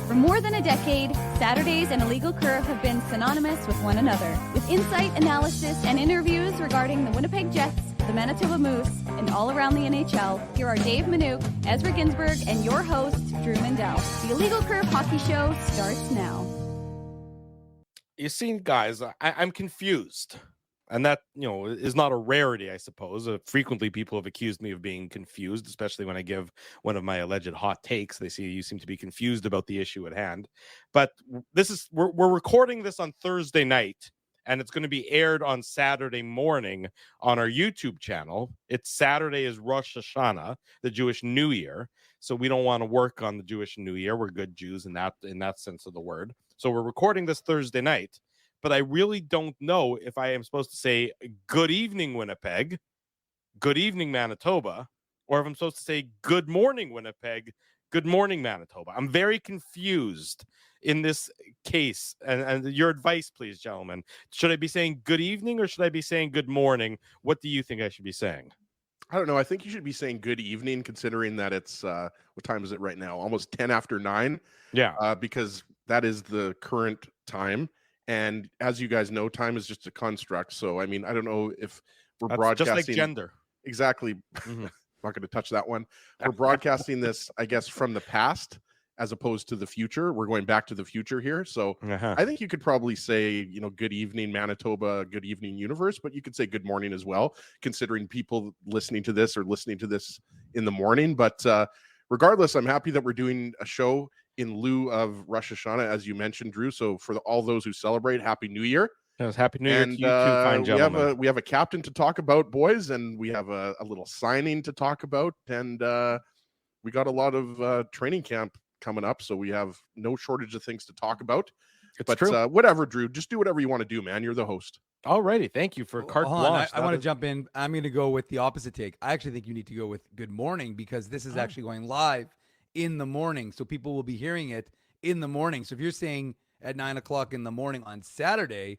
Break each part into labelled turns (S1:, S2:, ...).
S1: For more than a decade, Saturdays and Illegal Curve have been synonymous with one another. With insight, analysis, and interviews regarding the Winnipeg Jets, the Manitoba Moose, and all around the NHL, here are Dave Minuk, Ezra Ginsburg, and your host, Drew Mindell. The Illegal Curve Hockey Show starts now.
S2: You see, guys, I'm confused. And that, is not a rarity, I suppose. Frequently, people have accused me of being confused, especially when I give one of my alleged hot takes. They say you seem to be confused about the issue at hand. But we're recording this on Thursday night, and it's going to be aired on Saturday morning on our YouTube channel. Saturday is Rosh Hashanah, the Jewish New Year. So we don't want to work on the Jewish New Year. We're good Jews in that sense of the word. So we're recording this Thursday night. But I really don't know if I am supposed to say good evening, Winnipeg, good evening, Manitoba, or if I'm supposed to say good morning, Winnipeg, good morning, Manitoba. I'm very confused in this case. And your advice, please, gentlemen. Should I be saying good evening or should I be saying good morning? What do you think I should be saying?
S3: I don't know. I think you should be saying good evening, considering that it's, what time is it right now? Almost 10 after 9.
S2: Yeah.
S3: Because that is the current time. And as you guys know, time is just a construct. So, I mean, I don't know if we're broadcasting.
S2: Just like gender.
S3: Exactly. Mm-hmm. Not going to touch that one. We're broadcasting this, I guess, from the past as opposed to the future. We're going back to the future here. So I think you could probably say, good evening, Manitoba, good evening, universe. But you could say good morning as well, considering people listening to this in the morning. But regardless, I'm happy that we're doing a show in lieu of Rosh Hashanah, as you mentioned, Drew. So for all those who celebrate, Happy New Year.
S2: Yes, Happy New Year to you too, fine gentlemen.
S3: We have a captain to talk about, boys, and we have a little signing to talk about. And we got a lot of training camp coming up, so we have no shortage of things to talk about.
S2: It's true.
S3: Whatever, Drew. Just do whatever you want to do, man. You're the host.
S2: Alrighty, thank you for carte blanche.
S4: I want to jump in. I'm going to go with the opposite take. I actually think you need to go with good morning because this is actually going live in the morning, so people will be hearing it in the morning. So if you're saying at 9 o'clock in the morning on Saturday,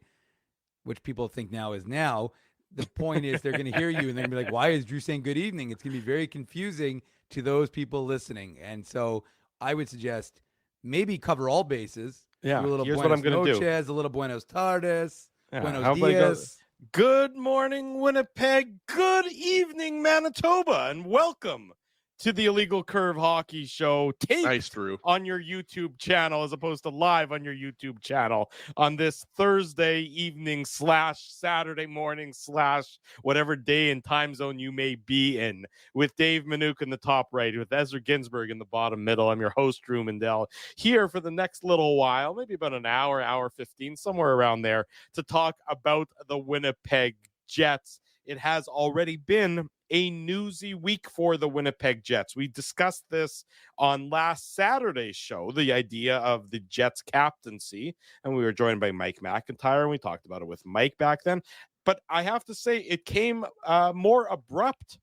S4: which people think now is now, the point is they're going to hear you and they're going to be like, why is Drew saying good evening? It's going to be very confusing to those people listening. And so I would suggest maybe cover all bases.
S2: Yeah,
S4: do a little
S2: here's
S4: buenos
S2: what I'm going to do.
S4: A little buenos tardes, buenos
S2: how about
S4: dias.
S2: Good morning, Winnipeg. Good evening, Manitoba, and welcome to the Illegal Curve Hockey Show, taped on your YouTube channel as opposed to live on your YouTube channel on this Thursday evening / Saturday morning / whatever day and time zone you may be in, with Dave Minuk in the top right, with Ezra Ginsburg in the bottom middle. I'm your host, Drew Mindell, here for the next little while, maybe about an hour 15, somewhere around there, to talk about the Winnipeg Jets. It has already been a newsy week for the Winnipeg Jets. We discussed this on last Saturday's show, the idea of the Jets captaincy, and we were joined by Mike McIntyre, and we talked about it with Mike back then. But I have to say, it came more abrupt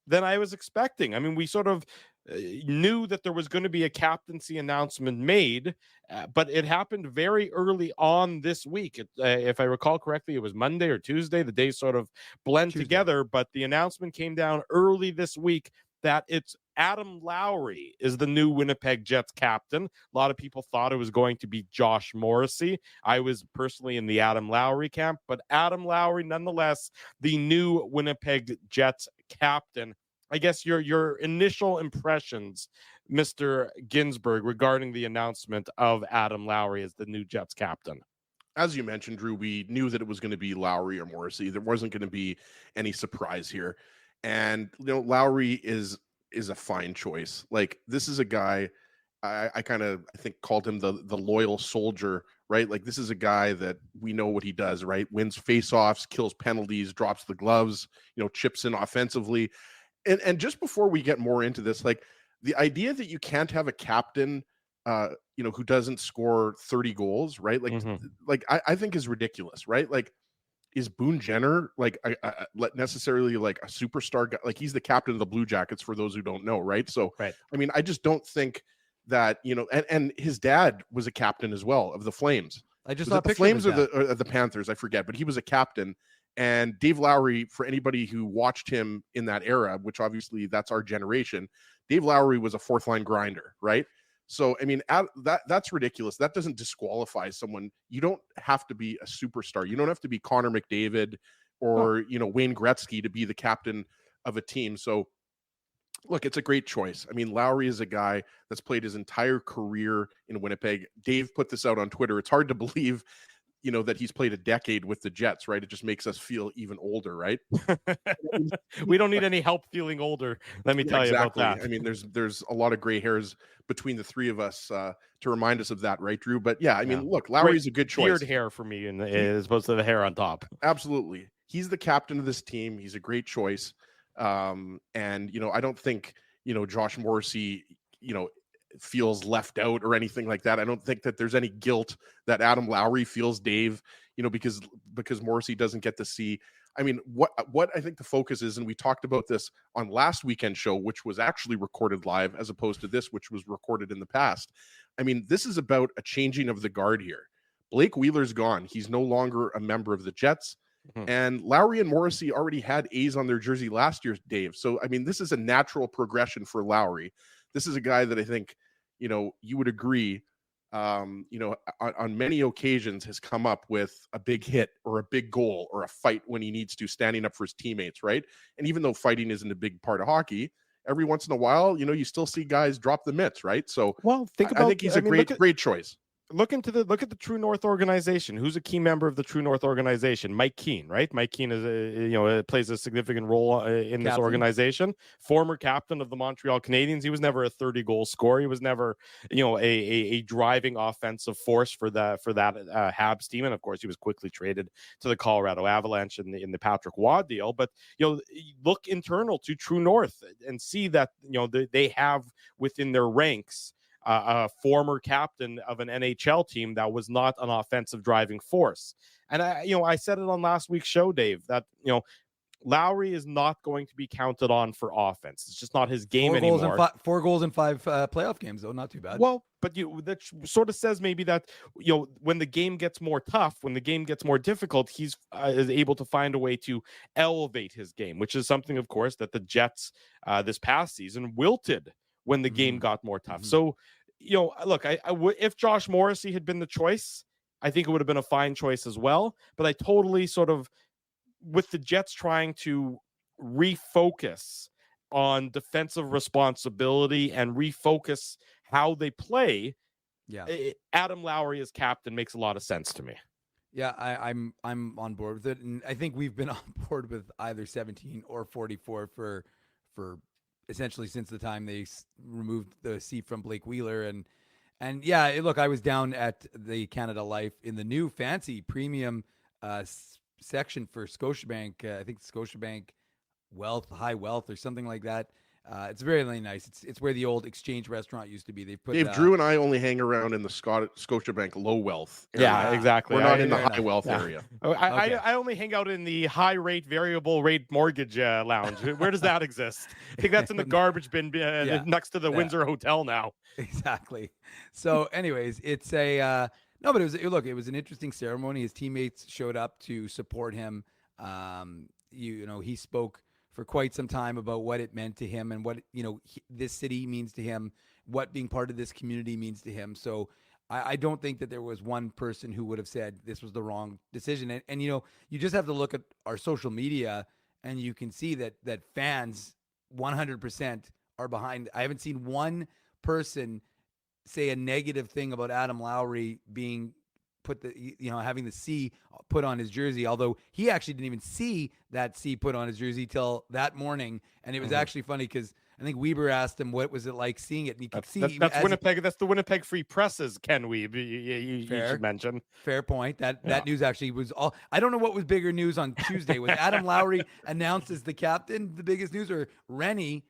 S2: than I was expecting. I mean, we sort of knew that there was going to be a captaincy announcement made, but it happened very early on this week. If I recall correctly, it was Monday or Tuesday. The days sort of blend together, but the announcement came down early this week that it's Adam Lowry is the new Winnipeg Jets captain. A lot of people thought it was going to be Josh Morrissey. I was personally in the Adam Lowry camp, but Adam Lowry, nonetheless, the new Winnipeg Jets captain. I guess your initial impressions, Mr. Ginsburg, regarding the announcement of Adam Lowry as the new Jets captain.
S3: As you mentioned, Drew, we knew that it was going to be Lowry or Morrissey. There wasn't going to be any surprise here. And, Lowry is a fine choice. Like, this is a guy, I think called him the loyal soldier, right? Like, this is a guy that we know what he does, right? Wins faceoffs, kills penalties, drops the gloves, chips in offensively. And just before we get more into this, like, the idea that you can't have a captain, who doesn't score 30 goals, right? Like, I think is ridiculous, right? Like, is Boone Jenner like necessarily like a superstar guy? Like, he's the captain of the Blue Jackets, for those who don't know, right? So,
S2: right.
S3: I mean, I just don't think that, and his dad was a captain as well of the Flames.
S4: I just saw
S3: the Flames or the Panthers, I forget, but he was a captain. And Dave Lowry, for anybody who watched him in that era, which obviously that's our generation, Dave Lowry was a fourth line grinder, right? So, I mean, that's ridiculous. That doesn't disqualify someone. You don't have to be a superstar. You don't have to be Connor McDavid or, Wayne Gretzky to be the captain of a team. So, look, it's a great choice. I mean, Lowry is a guy that's played his entire career in Winnipeg. Dave put this out on Twitter. It's hard to believe, that he's played a decade with the Jets, right? It just makes us feel even older, right?
S2: We don't need any help feeling older. Let me tell you about that.
S3: I mean, there's a lot of gray hairs between the three of us to remind us of that, right, Drew? But yeah, I mean, look, Lowry's a good choice.
S2: Beard hair for me, as opposed to the hair on top.
S3: Absolutely, he's the captain of this team. He's a great choice, and I don't think Josh Morrissey, feels left out or anything like that. I don't think that there's any guilt that Adam Lowry feels, Dave, because Morrissey doesn't get to see. I mean, what I think the focus is, and we talked about this on last weekend show, which was actually recorded live as opposed to this, which was recorded in the past. I mean, this is about a changing of the guard here. Blake Wheeler's gone. He's no longer a member of the Jets. Mm-hmm. And Lowry and Morrissey already had A's on their jersey last year, Dave. So, I mean, this is a natural progression for Lowry. This is a guy that I think, you would agree, on many occasions has come up with a big hit or a big goal or a fight when he needs to, standing up for his teammates, right? And even though fighting isn't a big part of hockey, every once in a while, you still see guys drop the mitts, right? So,
S2: well,
S3: I think he's a great choice.
S2: Look at the True North organization. Who's a key member of the True North organization? Mike Keane, right? Mike Keane is plays a significant role in this organization. Former captain of the Montreal Canadiens. He was never a 30-goal scorer. He was never, a driving offensive force for that Habs team. And of course, he was quickly traded to the Colorado Avalanche in the Patrick Waugh deal. But look internal to True North and see that they have within their ranks a former captain of an NHL team that was not an offensive driving force. And I said it on last week's show, Dave, that Lowry is not going to be counted on for offense. It's just not his game anymore.
S4: 4 goals in 5 playoff games, though, not too bad.
S2: Well, but that sort of says maybe that when the game gets more tough, when the game gets more difficult, he's is able to find a way to elevate his game, which is something, of course, that the Jets this past season wilted when the game got more tough. So, look, if Josh Morrissey had been the choice, I think it would have been a fine choice as well. But I totally sort of, with the Jets trying to refocus on defensive responsibility and refocus how they play, Adam Lowry as captain makes a lot of sense to me.
S4: Yeah, I'm on board with it, and I think we've been on board with either 17 or 44 for essentially since the time they removed the seat from Blake Wheeler. And yeah, look, I was down at the Canada Life in the new fancy premium section for Scotiabank. I think Scotiabank High Wealth or something like that. It's very, really nice. It's where the old Exchange restaurant used to be. They put
S3: Dave, Drew and I only hang around in the Scotiabank low wealth area.
S2: Yeah, exactly.
S3: We're not in the high wealth area.
S2: I only hang out in the high rate variable rate mortgage lounge. Where does that exist? I think that's in the garbage bin next to the Windsor Hotel now.
S4: Exactly. So anyways, it's a no, but it was an interesting ceremony. His teammates showed up to support him. He spoke for quite some time about what it meant to him and what this city means to him, what being part of this community means to him. So I don't think that there was one person who would have said this was the wrong decision. And you just have to look at our social media and you can see that fans 100% are behind. I haven't seen one person say a negative thing about Adam Lowry being having the C put on his jersey, although he actually didn't even see that C put on his jersey till that morning. And it was actually funny because I think Weber asked him what was it like seeing it, and he could see
S2: that's Winnipeg. That's the Winnipeg Free Presses, Ken Weeb. You should mention.
S4: Fair point. That news actually was all. I don't know what was bigger news on Tuesday. Was Adam Lowry announced as the captain the biggest news, or Rennie?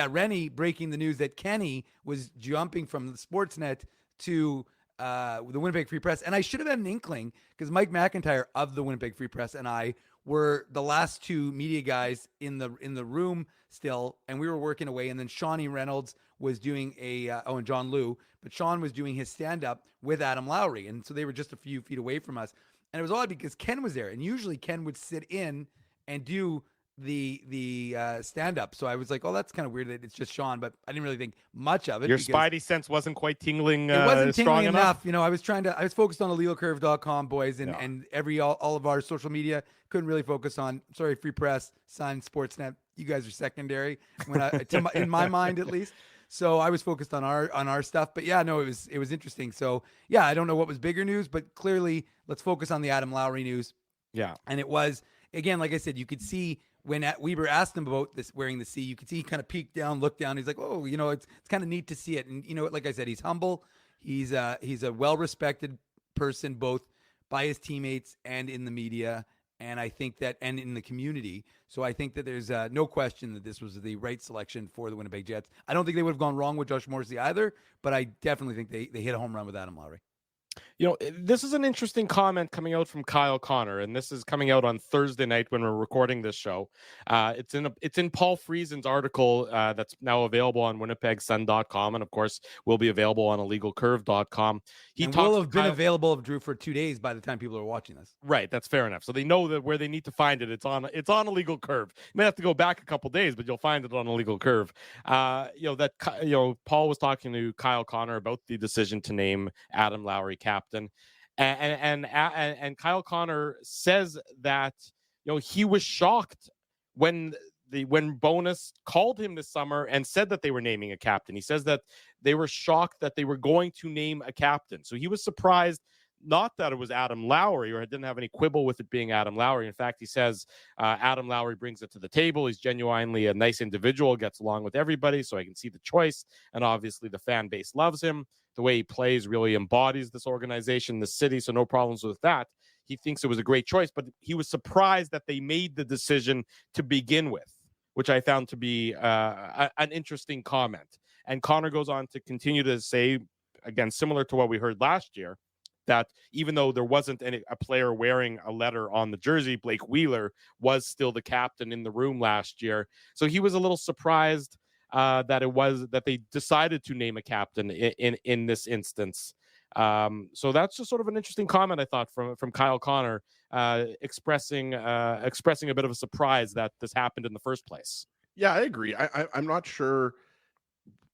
S4: Rennie breaking the news that Kenny was jumping from the Sportsnet to the Winnipeg Free Press. And I should have had an inkling because Mike McIntyre of the Winnipeg Free Press and I were the last two media guys in the room still, and we were working away. And then Shawnee Reynolds was doing and John Liu, but Sean was doing his stand-up with Adam Lowry. And so they were just a few feet away from us. And it was odd because Ken was there, and usually Ken would sit in and do the stand up. So I was like, oh, that's kind of weird that it's just Sean, but I didn't really think much of it.
S2: Your spidey sense wasn't quite tingling.
S4: It wasn't
S2: strong
S4: tingling
S2: enough.
S4: You know, I was focused on illegalcurve.com, boys, and all of our social media. Couldn't really focus on, sorry, Free Press, Sun, Sportsnet. You guys are secondary in my mind, at least. So I was focused on our stuff. But yeah, no, it was interesting. So yeah, I don't know what was bigger news, but clearly let's focus on the Adam Lowry news.
S2: Yeah.
S4: And it was, again, like I said, you could see when Weber asked him about this wearing the C, you could see he kind of peeked down, looked down. He's like, oh, you know, it's kind of neat to see it. And, you know, like I said, he's humble. He's a well-respected person, both by his teammates and in the media. And I think that, and in the community. So I think that there's no question that this was the right selection for the Winnipeg Jets. I don't think they would have gone wrong with Josh Morrissey either, but I definitely think they hit a home run with Adam Lowry.
S2: You know, this is an interesting comment coming out from Kyle Connor, and this is coming out on Thursday night when we're recording this show. It's in Paul Friesen's article that's now available on winnipegsun.com, and of course will be available on illegalcurve.com.
S4: He will have been available, Drew, for 2 days by the time people are watching this.
S2: Right, that's fair enough. So they know that where they need to find it, it's on Illegal Curve. You may have to go back a couple days, but you'll find it on Illegal Curve. Paul was talking to Kyle Connor about the decision to name Adam Lowry captain, and Kyle Connor says that he was shocked when Bowness called him this summer and said that they were naming a captain. He says that they were shocked that they were going to name a captain. So he was surprised, not that it was Adam Lowry, or didn't have any quibble with it being Adam Lowry. In fact, he says Adam Lowry brings it to the table. He's genuinely a nice individual, gets along with everybody, so I can see the choice. And obviously the fan base loves him. The way he plays really embodies this organization, the city, so no problems with that. He thinks it was a great choice, but he was surprised that they made the decision to begin with, which I found to be an interesting comment. And Connor goes on to continue to say, again, similar to what we heard last year, that even though there wasn't a player wearing a letter on the jersey, Blake Wheeler was still the captain in the room last year. So he was a little surprised that they decided to name a captain in this instance. So that's just sort of an interesting comment, I thought, from Kyle Connor, expressing a bit of a surprise that this happened in the first place.
S3: Yeah, I agree. I'm not sure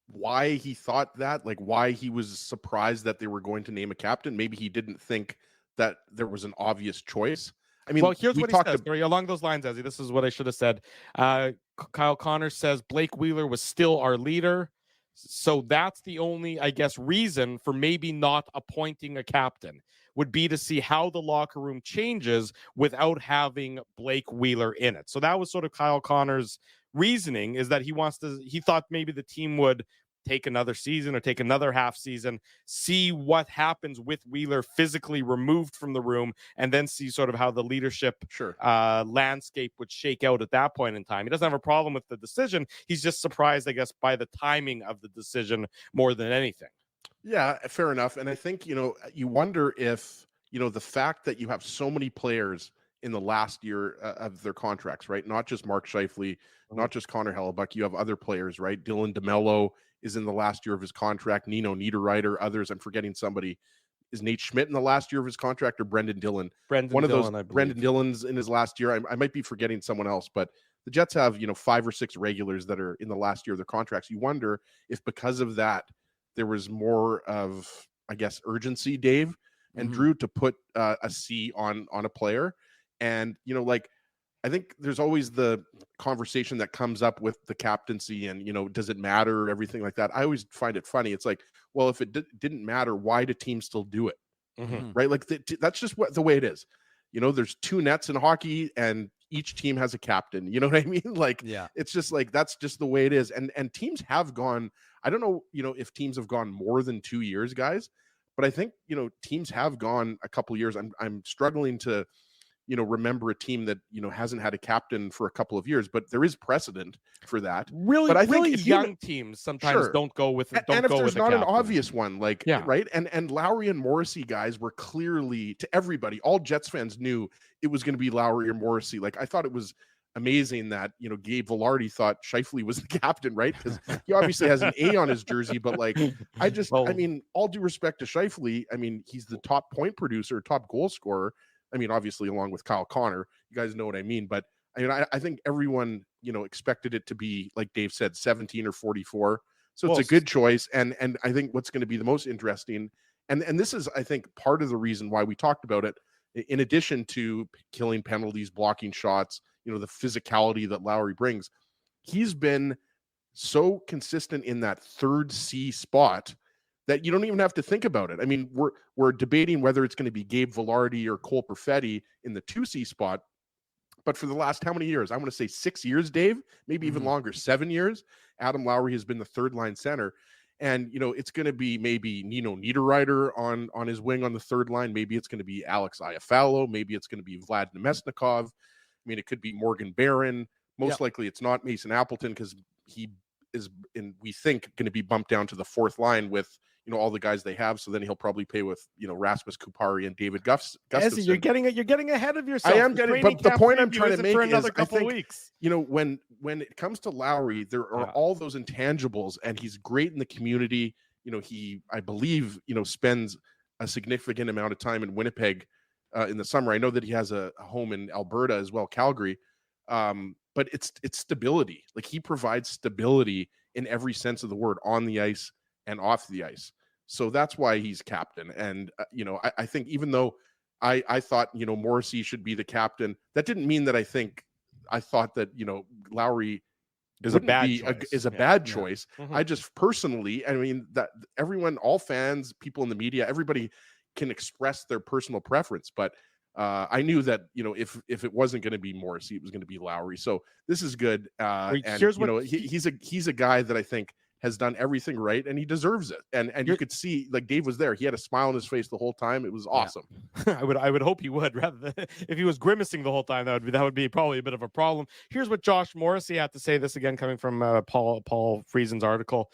S3: why he thought that, like why he was surprised that they were going to name a captain. Maybe he didn't think that there was an obvious choice. I mean,
S2: well, here's what he says. Along those lines, Ezzy, this is what I should have said. Kyle Connor says Blake Wheeler was still our leader. So that's the only, I guess, reason for maybe not appointing a captain would be to see how the locker room changes without having Blake Wheeler in it. So that was sort of Kyle Connor's reasoning, is that he thought maybe the team would take another season or take another half season, see what happens with Wheeler physically removed from the room, and then see sort of how the leadership landscape would shake out at that point in time. He doesn't have a problem with the decision. He's just surprised, I guess, by the timing of the decision more than anything.
S3: Yeah, fair enough. And I think, you wonder if, the fact that you have so many players in the last year of their contracts, right? Not just Mark Scheifele, not just Connor Hellebuck. You have other players, right? Dylan DeMello is in the last year of his contract. Nino Niederreiter, others. I'm forgetting somebody. Is Nate Schmidt in the last year of his contract, or Brendan Dillon? One of those. Brendan Dillon's in his last year. I might be forgetting someone else, but the Jets have 5 or 6 regulars that are in the last year of their contracts. You wonder if because of that there was more of, I guess, urgency, Dave and Drew, to put a C on a player. And I think there's always the conversation that comes up with the captaincy and, does it matter, everything like that. I always find it funny. It's like, well, if it didn't matter, why do teams still do it? Right? Like that's just the way it is. There's 2 nets in hockey and each team has a captain. You know what I mean? Like, yeah, it's just like, that's just the way it is. And teams have gone, I don't know, if teams have gone more than 2 years, guys, but I think, teams have gone a couple years. I'm struggling to, remember a team that, hasn't had a captain for a couple of years, but there is precedent for that.
S2: Really, but I think really young teams sometimes don't go with it.
S3: And if there's not an obvious one, like, right. And Lowry and Morrissey guys were clearly, to everybody, all Jets fans knew it was going to be Lowry or Morrissey. Like, I thought it was amazing that, Gabe Vilardi thought Scheifele was the captain, right? Because he obviously has an A on his jersey, but like, I mean, all due respect to Scheifele, I mean, he's the top point producer, top goal scorer. I mean, obviously, along with Kyle Connor, you guys know what I mean. But I mean, I think everyone, expected it to be, like Dave said, 17 or 44. So it's a good choice. And I think what's going to be the most interesting, and this is, I think, part of the reason why we talked about it, in addition to killing penalties, blocking shots, the physicality that Lowry brings, he's been so consistent in that third C spot that you don't even have to think about it. I mean, we're debating whether it's going to be Gabe Vilardi or Cole Perfetti in the 2C spot. But for the last how many years? I want to say 6 years, Dave, maybe even longer, 7 years. Adam Lowry has been the third line center. And, it's going to be maybe Nino Niederreiter on his wing on the third line. Maybe it's going to be Alex Iafallo. Maybe it's going to be Vlad Nemesnikov. I mean, it could be Morgan Barron. Most likely it's not Mason Appleton, because he is, we think, going to be bumped down to the fourth line with, all the guys they have. So then he'll probably play with, Rasmus Kupari and David Gustafsson.
S2: You're getting ahead of yourself.
S3: I am getting, but the point I'm trying to make
S2: for
S3: is,
S2: another couple
S3: I think,
S2: weeks.
S3: when it comes to Lowry, there are all those intangibles, and he's great in the community. He, I believe, spends a significant amount of time in Winnipeg in the summer. I know that he has a home in Alberta as well, Calgary. But it's stability. Like, he provides stability in every sense of the word, on the ice and off the ice. So that's why he's captain. And, I think, even though I thought, Morrissey should be the captain, that didn't mean that I thought that, Lowry
S2: is a bad
S3: choice. I just personally, I mean, that everyone, all fans, people in the media, everybody can express their personal preference. But I knew that, if it wasn't going to be Morrissey, it was going to be Lowry. So this is good. And
S2: here's what
S3: he's a guy that I think has done everything right, and he deserves it. And you could see, like, Dave was there. He had a smile on his face the whole time. It was awesome.
S2: Yeah. I would hope he would, rather than if he was grimacing the whole time. That would be probably a bit of a problem. Here's what Josh Morrissey had to say. This again coming from Paul Friesen's article.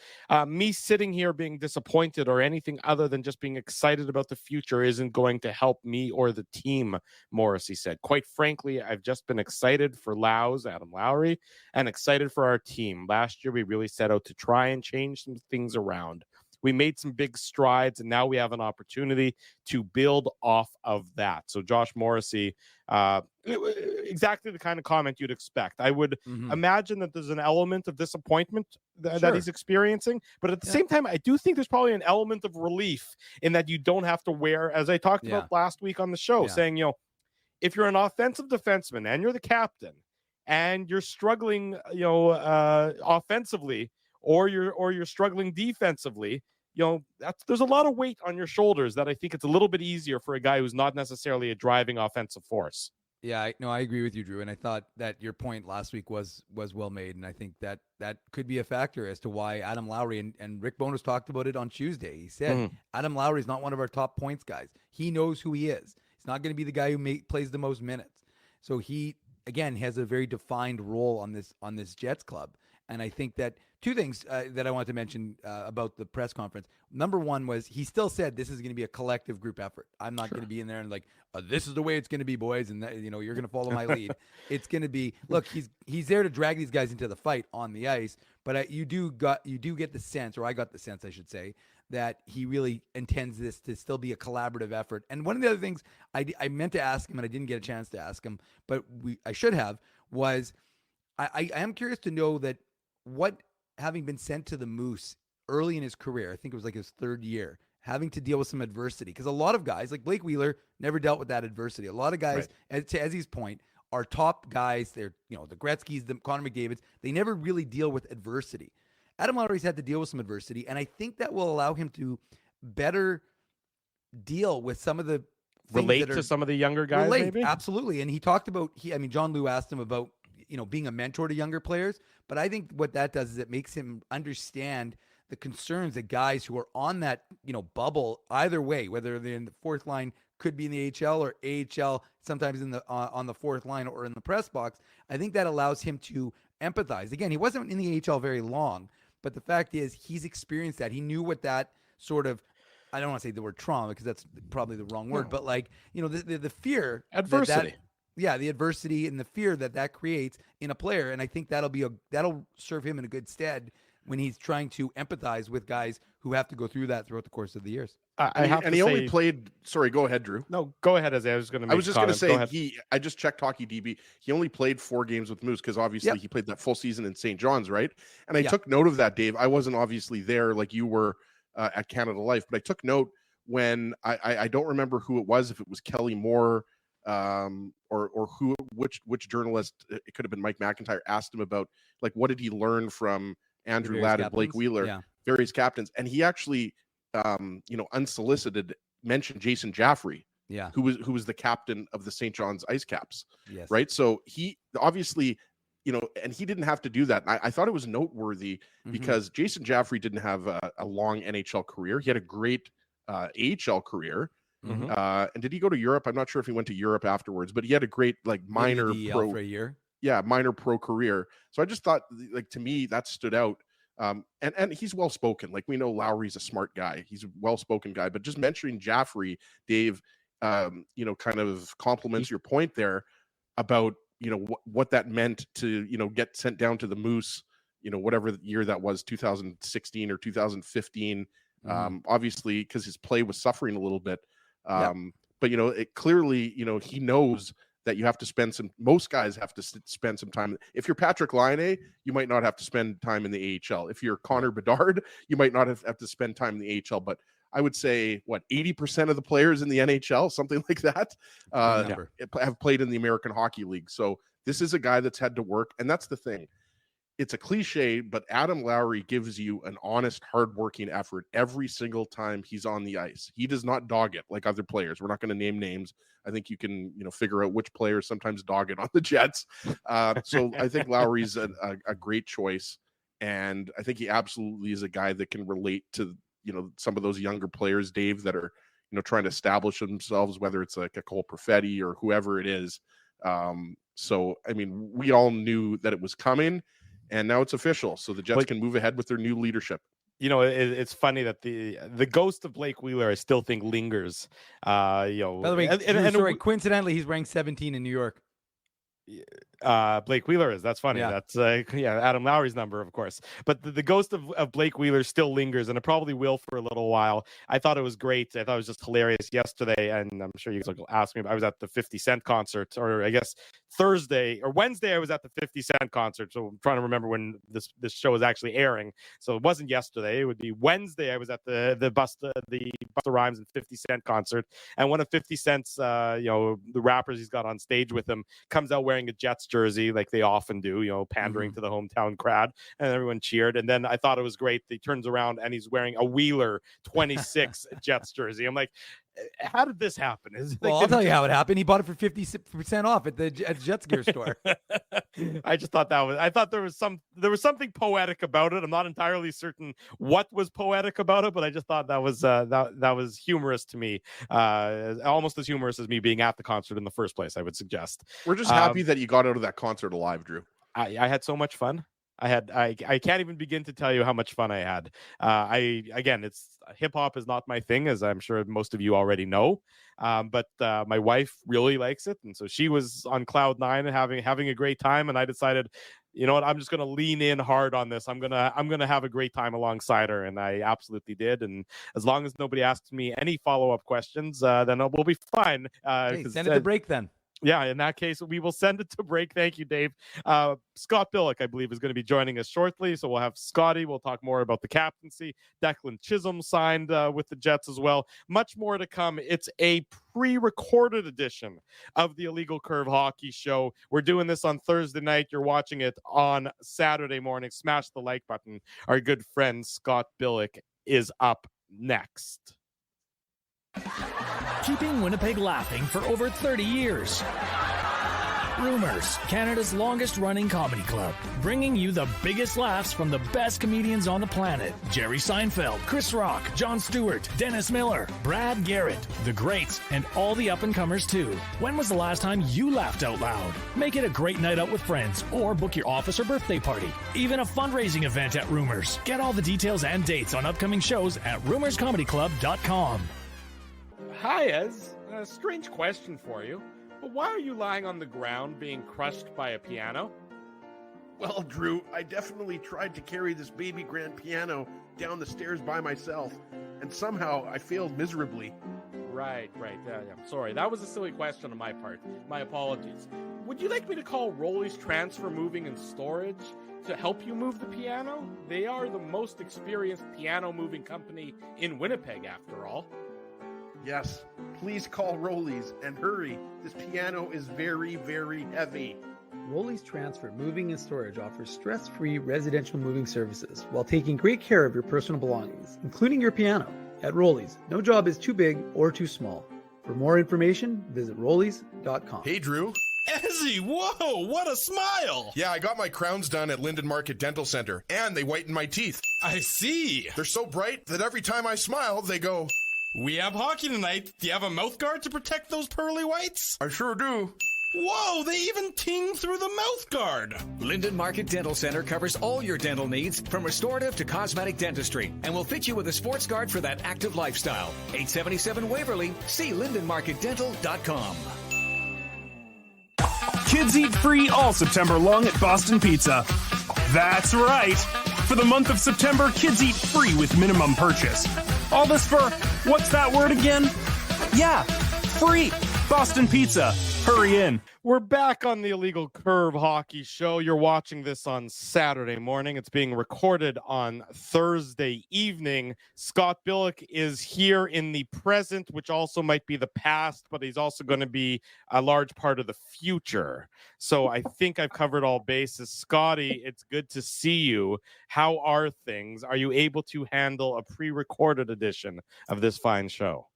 S2: Me sitting here being disappointed or anything other than just being excited about the future isn't going to help me or the team, Morrissey said. Quite frankly, I've just been excited for Adam Lowry, and excited for our team. Last year, we really set out to try and change some things around. We made some big strides, and now we have an opportunity to build off of that. So Josh Morrissey, exactly the kind of comment you'd expect. I would imagine that there's an element of disappointment that he's experiencing, but at the same time, I do think there's probably an element of relief in that you don't have to wear, as I talked about last week on the show, saying, if you're an offensive defenseman and you're the captain and you're struggling, offensively, or you're struggling defensively, there's a lot of weight on your shoulders that I think it's a little bit easier for a guy who's not necessarily a driving offensive force.
S4: Yeah, I agree with you, Drew. And I thought that your point last week was well made. And I think that could be a factor as to why Adam Lowry, and Rick Bowness talked about it on Tuesday. He said, Adam Lowry is not one of our top points guys. He knows who he is. He's not going to be the guy who plays the most minutes. So he, again, has a very defined role on this Jets club. And I think that two things that I wanted to mention about the press conference. Number one was, he still said this is going to be a collective group effort. I'm not going to be in there and like, this is the way it's going to be, boys, and you're going to follow my lead. It's going to be, look, he's there to drag these guys into the fight on the ice. But you do get the sense, or I got the sense, I should say, that he really intends this to still be a collaborative effort. And one of the other things I meant to ask him, and I didn't get a chance to ask him, but I should have, was I am curious to know that what, having been sent to the Moose early in his career, I think it was like his third year, having to deal with some adversity. Because a lot of guys, like Blake Wheeler, never dealt with that adversity. A lot of guys, to Ezzy's point, are top guys. They're, the Gretzky's, the Connor McDavid's. They never really deal with adversity. Adam Lowry's had to deal with some adversity, and I think that will allow him to better deal with some of the
S2: relate to some of the younger guys. Maybe?
S4: Absolutely. And he talked about, John Lou asked him about, being a mentor to younger players. But I think what that does is it makes him understand the concerns that guys who are on that, bubble, either way, whether they're in the fourth line, could be in the AHL or AHL, sometimes in the on the fourth line or in the press box. I think that allows him to empathize. Again, he wasn't in the AHL very long, but the fact is he's experienced that. He knew what that sort of, I don't want to say the word trauma because that's probably the wrong word, but like, the fear.
S2: Adversity.
S4: The adversity and the fear that creates in a player. And I think that'll serve him in a good stead when he's trying to empathize with guys who have to go through that throughout the course of the years.
S3: He only played. Sorry, go ahead, Drew.
S2: No, go ahead. As I was going to.
S3: I was just going to say I just checked Hockey DB. He only played 4 games with Moose because obviously he played that full season in St. John's, right? And I took note of that, Dave. I wasn't obviously there like you were at Canada Life, but I took note when I don't remember who it was, if it was Kelly Moore or which journalist, it could have been Mike McIntyre, asked him about like what did he learn from Andrew Ladd and Blake Wheeler, various captains, and he actually unsolicited mentioned Jason Jaffrey, who was the captain of the St. John's Ice Caps, right? So he obviously, and he didn't have to do that. I thought it was noteworthy because Jason Jaffrey didn't have a long NHL career. He had a great AHL career. And did he go to Europe? I'm not sure if he went to Europe afterwards, but he had a great minor pro for a year. Yeah, minor pro career. So I just thought, to me, that stood out. And he's well spoken. Like, we know Lowry's a smart guy. He's a well spoken guy. But just mentioning Jaffrey, Dave, kind of compliments your point there about what that meant to get sent down to the Moose. Whatever year that was, 2016 or 2015. Obviously, because his play was suffering a little bit. But it clearly, he knows that you have to most guys have to spend some time. If you're Patrick Laine, you might not have to spend time in the AHL. If you're Connor Bedard, you might not have to spend time in the AHL. But I would say 80% of the players in the NHL, something like that, have played in the American Hockey League. So this is a guy that's had to work. And that's the thing. It's a cliche, but Adam Lowry gives you an honest, hardworking effort every single time he's on the ice. He does not dog it like other players. We're not going to name names. I think you can, figure out which players sometimes dog it on the Jets. So I think Lowry's a great choice, and I think he absolutely is a guy that can relate to, some of those younger players, Dave, that are, trying to establish themselves, whether it's like a Cole Perfetti or whoever it is. So, I mean, we all knew that it was coming. And now it's official, so the Jets can move ahead with their new leadership.
S2: It's funny that the ghost of Blake Wheeler, I still think, lingers. By the
S4: way, coincidentally, he's ranked 17 in New York.
S2: Blake Wheeler is. That's funny. That's Adam Lowry's number, of course. But the ghost of Blake Wheeler still lingers, and it probably will for a little while. I thought it was great. I thought it was just hilarious yesterday, and I'm sure you guys will ask me. I was at the 50 Cent concert, or I guess Thursday or Wednesday. I was at the 50 Cent concert. So I'm trying to remember when this show was actually airing. So it wasn't yesterday. It would be Wednesday. I was at the Busta Rhymes and 50 Cent concert, and one of 50 Cent's the rappers he's got on stage with him comes out wearing a Jets jersey like they often do, pandering to the hometown crowd, and everyone cheered. And then I thought it was great. He turns around and he's wearing a Wheeler 26 Jets jersey. I'm like, how did this happen?
S4: I'll tell you how it happened. He bought it for 50% off at the Jets gear store.
S2: I just thought there was something poetic about it. I'm not entirely certain what was poetic about it, but I just thought that was humorous to me. Almost as humorous as me being at the concert in the first place, I would suggest.
S3: We're just happy that you got out of that concert alive, Drew.
S2: I had so much fun. I can't even begin to tell you how much fun I had. It's hip hop is not my thing, as I'm sure most of you already know. But my wife really likes it, and so she was on cloud nine and having a great time. And I decided, you know what, I'm just going to lean in hard on this. I'm gonna have a great time alongside her, and I absolutely did. And as long as nobody asks me any follow-up questions, then we'll be fine.
S4: Send it to break then.
S2: Yeah, in that case, we will send it to break. Thank you, Dave. Scott Billick, I believe, is going to be joining us shortly. So we'll have Scotty. We'll talk more about the captaincy. Declan Chisholm signed with the Jets as well. Much more to come. It's a pre-recorded edition of the Illegal Curve Hockey Show. We're doing this on Thursday night. You're watching it on Saturday morning. Smash the like button. Our good friend Scott Billick is up next.
S5: Keeping Winnipeg laughing for over 30 years. Rumors, Canada's longest-running comedy club, bringing you the biggest laughs from the best comedians on the planet. Jerry Seinfeld, Chris Rock, Jon Stewart, Dennis Miller, Brad Garrett, the greats, and all the up-and-comers too. When was the last time you laughed out loud? Make it a great night out with friends, or book your office or birthday party. Even a fundraising event at Rumors. Get all the details and dates on upcoming shows at rumorscomedyclub.com.
S2: Hi, Ez. A strange question for you, but why are you lying on the ground being crushed by a piano?
S3: Well, Drew, I definitely tried to carry this baby grand piano down the stairs by myself, and somehow I failed miserably.
S2: Right. Yeah, I'm sorry. That was a silly question on my part. My apologies. Would you like me to call Rolly's Transfer Moving and Storage to help you move the piano? They are the most experienced piano moving company in Winnipeg, after all.
S3: Yes, please call Rolly's and hurry. This piano is very, very heavy.
S6: Rolly's Transfer Moving and Storage offers stress-free residential moving services while taking great care of your personal belongings, including your piano. At Rolly's, no job is too big or too small. For more information, visit rollys.com.
S7: Hey, Drew.
S8: Ezzy, whoa, what a smile!
S7: Yeah, I got my crowns done at Linden Market Dental Center, and they whiten my teeth.
S8: I see.
S7: They're so bright that every time I smile, they go...
S8: We have hockey tonight. Do you have a mouth guard to protect those pearly whites?
S7: I sure do.
S8: Whoa, they even ting through the mouth guard.
S9: Linden Market Dental Center covers all your dental needs from restorative to cosmetic dentistry and will fit you with a sports guard for that active lifestyle. 877 Waverly. See lindenmarketdental.com.
S10: Kids eat free all September long at Boston Pizza. That's right. For the month of September, kids eat free with minimum purchase. All this for, what's that word again? Yeah, free. Boston Pizza. Hurry in.
S2: We're back on the Illegal Curve Hockey Show. You're watching this on Saturday morning. It's being recorded on Thursday evening. Scott Billeck is here in the present, which also might be the past, but he's also going to be a large part of the future. So I think I've covered all bases. Scotty, it's good to see you. How are things? Are you able to handle a pre-recorded edition of this fine show?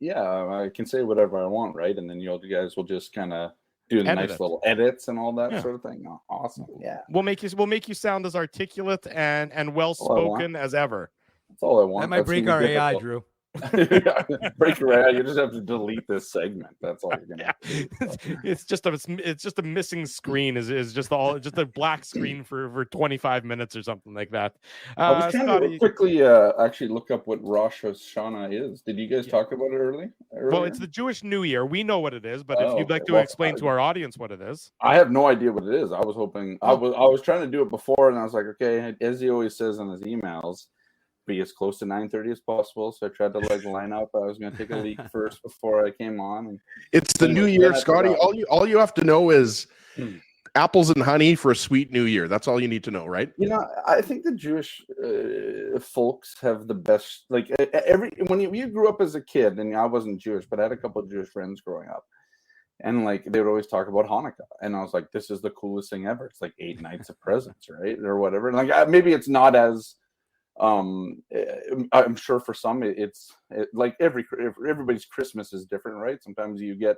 S11: Yeah, I can say whatever I want, right? And then you guys will just kind of do the nice little edits and all that sort of thing. Oh, awesome. Yeah.
S2: We'll make you sound as articulate and well spoken as ever.
S11: That's all I want.
S4: That might break our AI, Drew.
S11: Break your AI. You just have to delete this segment. That's all you're gonna do.
S2: It's just a missing screen is just a black screen for 25 minutes or something like that.
S11: I was trying to quickly actually look up what Rosh Hashanah is. Did you guys talk about it earlier?
S2: Well, it's the Jewish New Year. We know what it is, but if you'd like to explain to our audience what it is.
S11: I have no idea what it is. I was hoping I was trying to do it before, and I was like, okay, as he always says in his emails, be as close to 9:30 as possible. So I tried to line up. I was going to take a leak first before I came on. And
S3: it's the new year, Scotty. All you have to know is apples and honey for a sweet new year. That's all you need to know, right?
S11: I think the Jewish folks have the best. Like when you grew up as a kid, and I wasn't Jewish, but I had a couple of Jewish friends growing up, and they would always talk about Hanukkah, and I was like, this is the coolest thing ever. It's like 8 nights of presents, right, or whatever. And maybe it's not as I'm sure for some it's like everybody's Christmas is different, right? Sometimes you get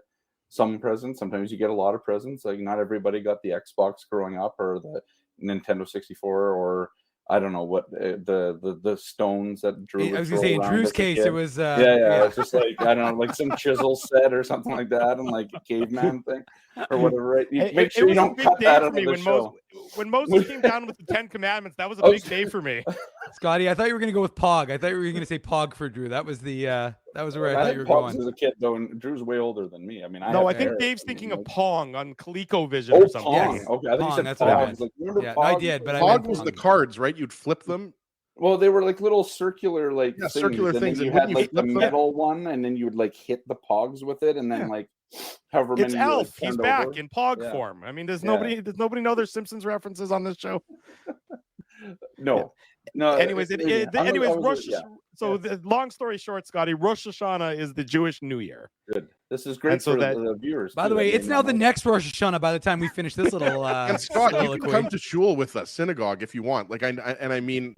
S11: some presents, sometimes you get a lot of presents. Like not everybody got the Xbox growing up or the Nintendo 64 or I don't know what the stones that Drew.
S4: I was gonna say in Drew's case it was
S11: it's just like I don't know, like some chisel set or something like that, and like a caveman thing or whatever. Right? Make sure you don't cut that out of the show.
S2: When Moses came down with the 10 Commandments, that was a big day for me.
S4: Scotty, I thought you were gonna go with Pog. I thought you were gonna say Pog for Drew. That was where I thought you were going.
S11: As a kid, though, and Drew's way older than me. I mean,
S2: I think Dave's thinking of Pong on ColecoVision or something.
S11: Pong. Okay, I think you said
S4: that's
S11: Pog.
S4: what I meant.
S11: Remember
S4: yeah,
S11: Pog?
S4: I did, but
S3: Pog was the cards, right? You'd flip them.
S11: Well, they were like little circular things.
S3: Circular things.
S11: And you had like the metal one, and then you would like hit the Pogs with it, and then however many.
S2: It's Elf. He's back in Pog form. I mean, does nobody know their Simpsons references on this show?
S11: No.
S2: Anyways, So the long story short, Scotty, Rosh Hashanah is the Jewish New Year.
S11: Good. This is great for the viewers.
S4: By the way, it's now the next Rosh Hashanah by the time we finish this little
S3: and Scott, you can come to shul with us, synagogue, if you want. I mean,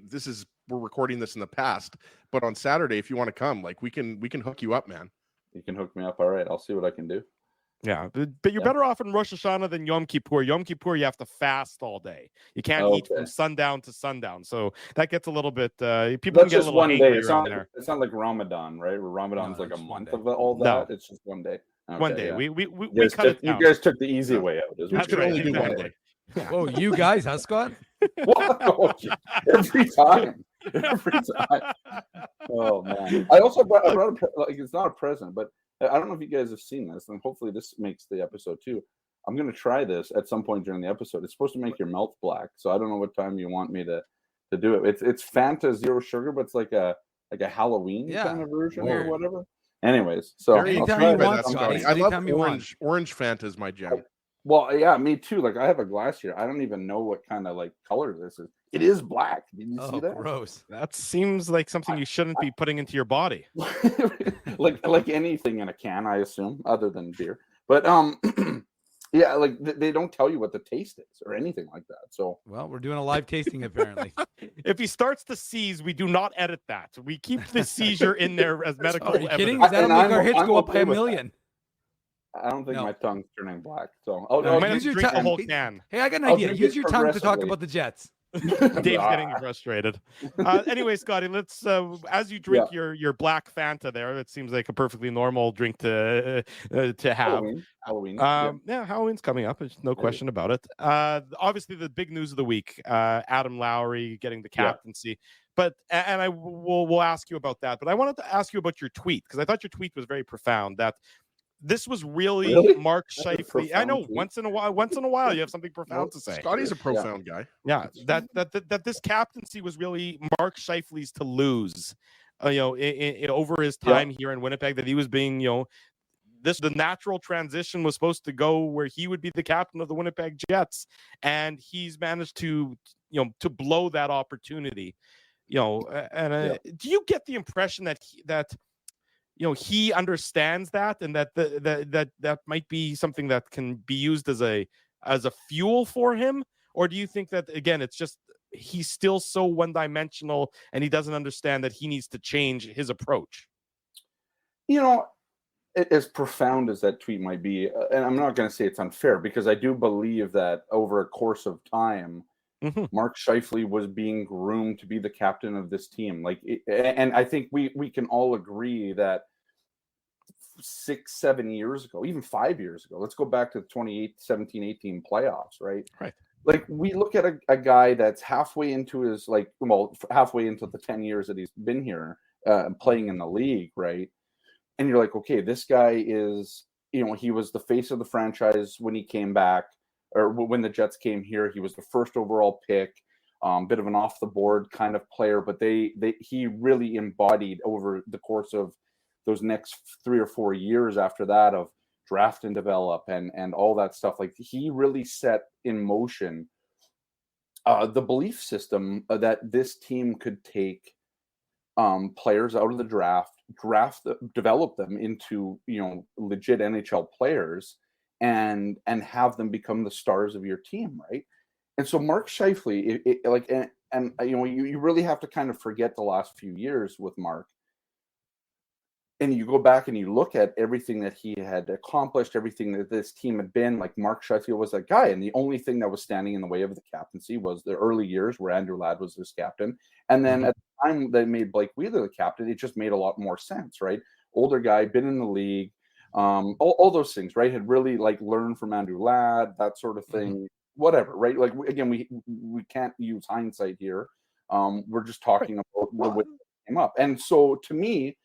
S3: we're recording this in the past, but on Saturday, if you want to come, we can hook you up, man.
S11: You can hook me up. All right, I'll see what I can do.
S2: Yeah, but you're better off in Rosh Hashanah than Yom Kippur. Yom Kippur, you have to fast all day. You can't eat from sundown to sundown. So that gets a little bit. People can get a little angry around there.
S11: It's not like Ramadan, right? Where Ramadan's like a month of all that. No. It's just one day. Okay,
S2: one day. Yeah. We cut it down.
S11: You guys took the easy way out.
S2: That's right. Exactly.
S4: Oh, you guys, huh, Scott?
S11: Every time. Oh man! I also brought it's not a present, but I don't know if you guys have seen this, and hopefully this makes the episode too. I'm going to try this at some point during the episode. It's supposed to make your mouth black, so I don't know what time you want me to do it. It's Fanta Zero Sugar, but it's like a Halloween kind of version or whatever. Anyways, so
S3: I love orange Fanta is my jam.
S11: Well, yeah, me too. Like I have a glass here. I don't even know what kind of like color this is. It is black. Did you see that?
S4: Gross.
S2: That seems like something you shouldn't be putting into your body.
S11: like anything in a can, I assume, other than beer. But yeah, like they don't tell you what the taste is or anything like that. So
S4: well, we're doing a live tasting apparently.
S2: If he starts to seize, we do not edit that. We keep the seizure in there as medical
S4: Are you
S2: evidence.
S4: kidding? That'll make our hits go up by a million.
S11: I don't think my tongue's turning black. So
S4: use your
S2: drink the
S4: tongue.
S2: whole can.
S4: Hey, I got an idea. Use your tongue to talk about the Jets.
S2: Dave's getting frustrated. Anyway, Scotty, let's as you drink your black Fanta there, it seems like a perfectly normal drink to have.
S11: Halloween.
S2: Halloween's coming up. There's no question about it. Obviously, the big news of the week: Adam Lowry getting the captaincy. But and I will ask you about that. But I wanted to ask you about your tweet because I thought your tweet was very profound. That this was really Mark Scheifele. I know once in a while you have something profound to say.
S3: Scotty's a profound guy.
S2: Yeah, that this captaincy was really Mark Scheifele's to lose. Over his time here in Winnipeg, that he was being, the natural transition was supposed to go where he would be the captain of the Winnipeg Jets, and he's managed to blow that opportunity. Do you get the impression that he understands that, and that might be something that can be used as a fuel for him? Or do you think that, again, it's just he's still so one-dimensional and he doesn't understand that he needs to change his approach?
S11: As profound as that tweet might be, and I'm not going to say it's unfair, because I do believe that over a course of time, Mark Scheifele was being groomed to be the captain of this team. And I think we can all agree that 6-7 years ago, even 5 years ago, let's go back to the 2017-18 playoffs, right?
S2: Right.
S11: Like we look at a guy that's halfway into his halfway into the 10 years that he's been here playing in the league, right? And you're like, okay, this guy is, he was the face of the franchise when he came back, or when the Jets came here. He was the first overall pick, bit of an off the board kind of player, but he really embodied over the course of those next 3 or 4 years after that of draft and develop and all that stuff. Like he really set in motion the belief system that this team could take players out of the draft, develop them into legit NHL players, and have them become the stars of your team, right? And so Mark Scheifele, you really have to kind of forget the last few years with Mark, and you go back and you look at everything that he had accomplished, everything that this team had been. Like Mark Scheifele was that guy, and the only thing that was standing in the way of the captaincy was the early years where Andrew Ladd was his captain, and then at the time they made Blake Wheeler the captain, it just made a lot more sense, right? Older guy, been in the league, all those things, right? Had really learned from Andrew Ladd, that sort of thing, whatever, right? Like again, we can't use hindsight here. We're just talking about the way it came up, and so to me,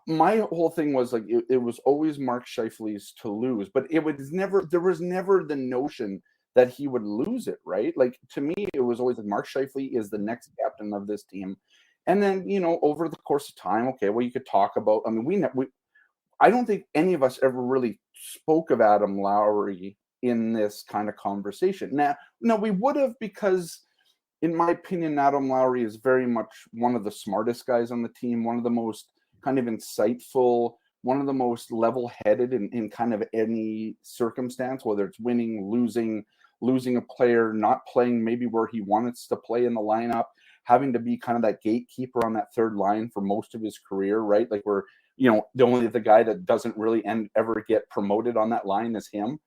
S11: my whole thing was it was always Mark Scheifele's to lose, but there was never the notion that he would lose it, right? Like to me, it was always like Mark Scheifele is the next captain of this team, and then over the course of time, okay, well you could talk about. I mean, I don't think any of us ever really spoke of Adam Lowry in this kind of conversation. Now we would have, because in my opinion, Adam Lowry is very much one of the smartest guys on the team, one of the most kind of insightful, one of the most level-headed in kind of any circumstance, whether it's winning, losing a player, not playing maybe where he wants to play in the lineup, having to be kind of that gatekeeper on that third line for most of his career, right? Like we're, the guy that doesn't really ever get promoted on that line is him.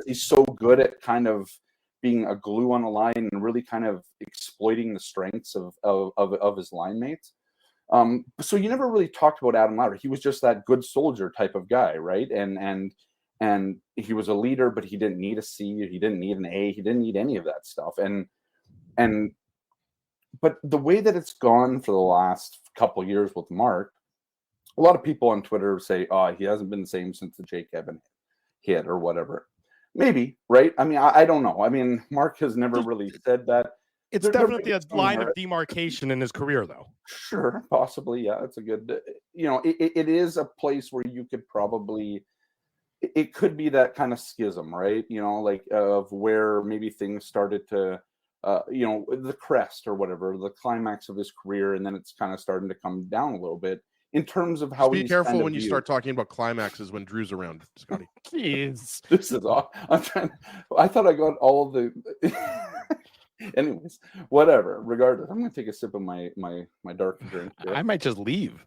S11: He's so good at kind of being a glue on a line and really kind of exploiting the strengths of his line mates. So you never really talked about Adam Lowry. He was just that good soldier type of guy, right? And he was a leader, but he didn't need a C, he didn't need an A, he didn't need any of that stuff. But the way that it's gone for the last couple of years with Mark, a lot of people on Twitter say, "Oh, he hasn't been the same since the Jake Evans hit or whatever." Maybe, right? I mean, I don't know. I mean, Mark has never really said that.
S2: It's definitely a line of demarcation in his career, though.
S11: Sure, possibly. Yeah, it's a good, it is a place where you could probably, it could be that kind of schism, right? Like of where maybe things started to, the crest or whatever, the climax of his career, and then it's kind of starting to come down a little bit in terms of how.
S3: Just be careful when you start talking about climaxes when Drew's around, Scotty.
S2: Jeez,
S11: this is all. I thought I got all of the. Anyways, whatever. Regardless, I'm going to take a sip of my dark drink here.
S2: I might just leave.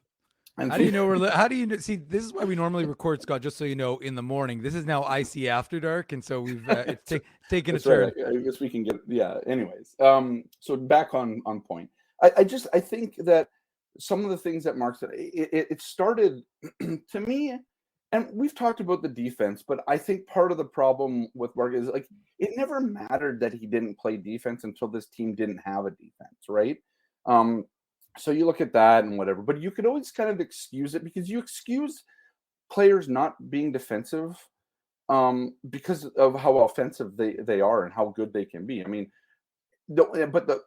S4: How do you know how do you know? See, this is why we normally record, Scott, just so you know, in the morning. This is now IC After Dark, and so we've taken a turn.
S11: Right. I guess we can get anyways. So back on point. I think that some of the things that Mark said, it started to me, and we've talked about the defense, but I think part of the problem with Mark is like it never mattered that he didn't play defense until this team didn't have a defense, right? So you look at that and whatever, but you could always kind of excuse it because you excuse players not being defensive because of how offensive they are and how good they can be. I mean,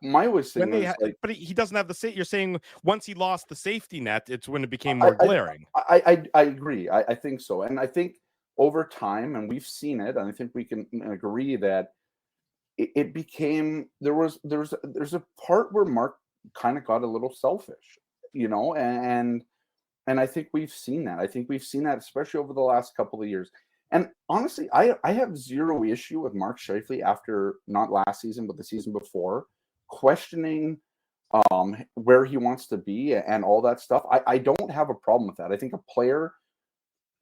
S11: my always thing is
S2: but he doesn't have the. You're saying once he lost the safety net, it's when it became more glaring.
S11: I agree. I think so, and I think over time, and we've seen it, and I think we can agree that it became there's a part where Mark kind of got a little selfish, and I think we've seen that. I think we've seen that especially over the last couple of years. And honestly, I have zero issue with Mark Scheifele after not last season, but the season before, questioning where he wants to be and all that stuff. I don't have a problem with that. I think a player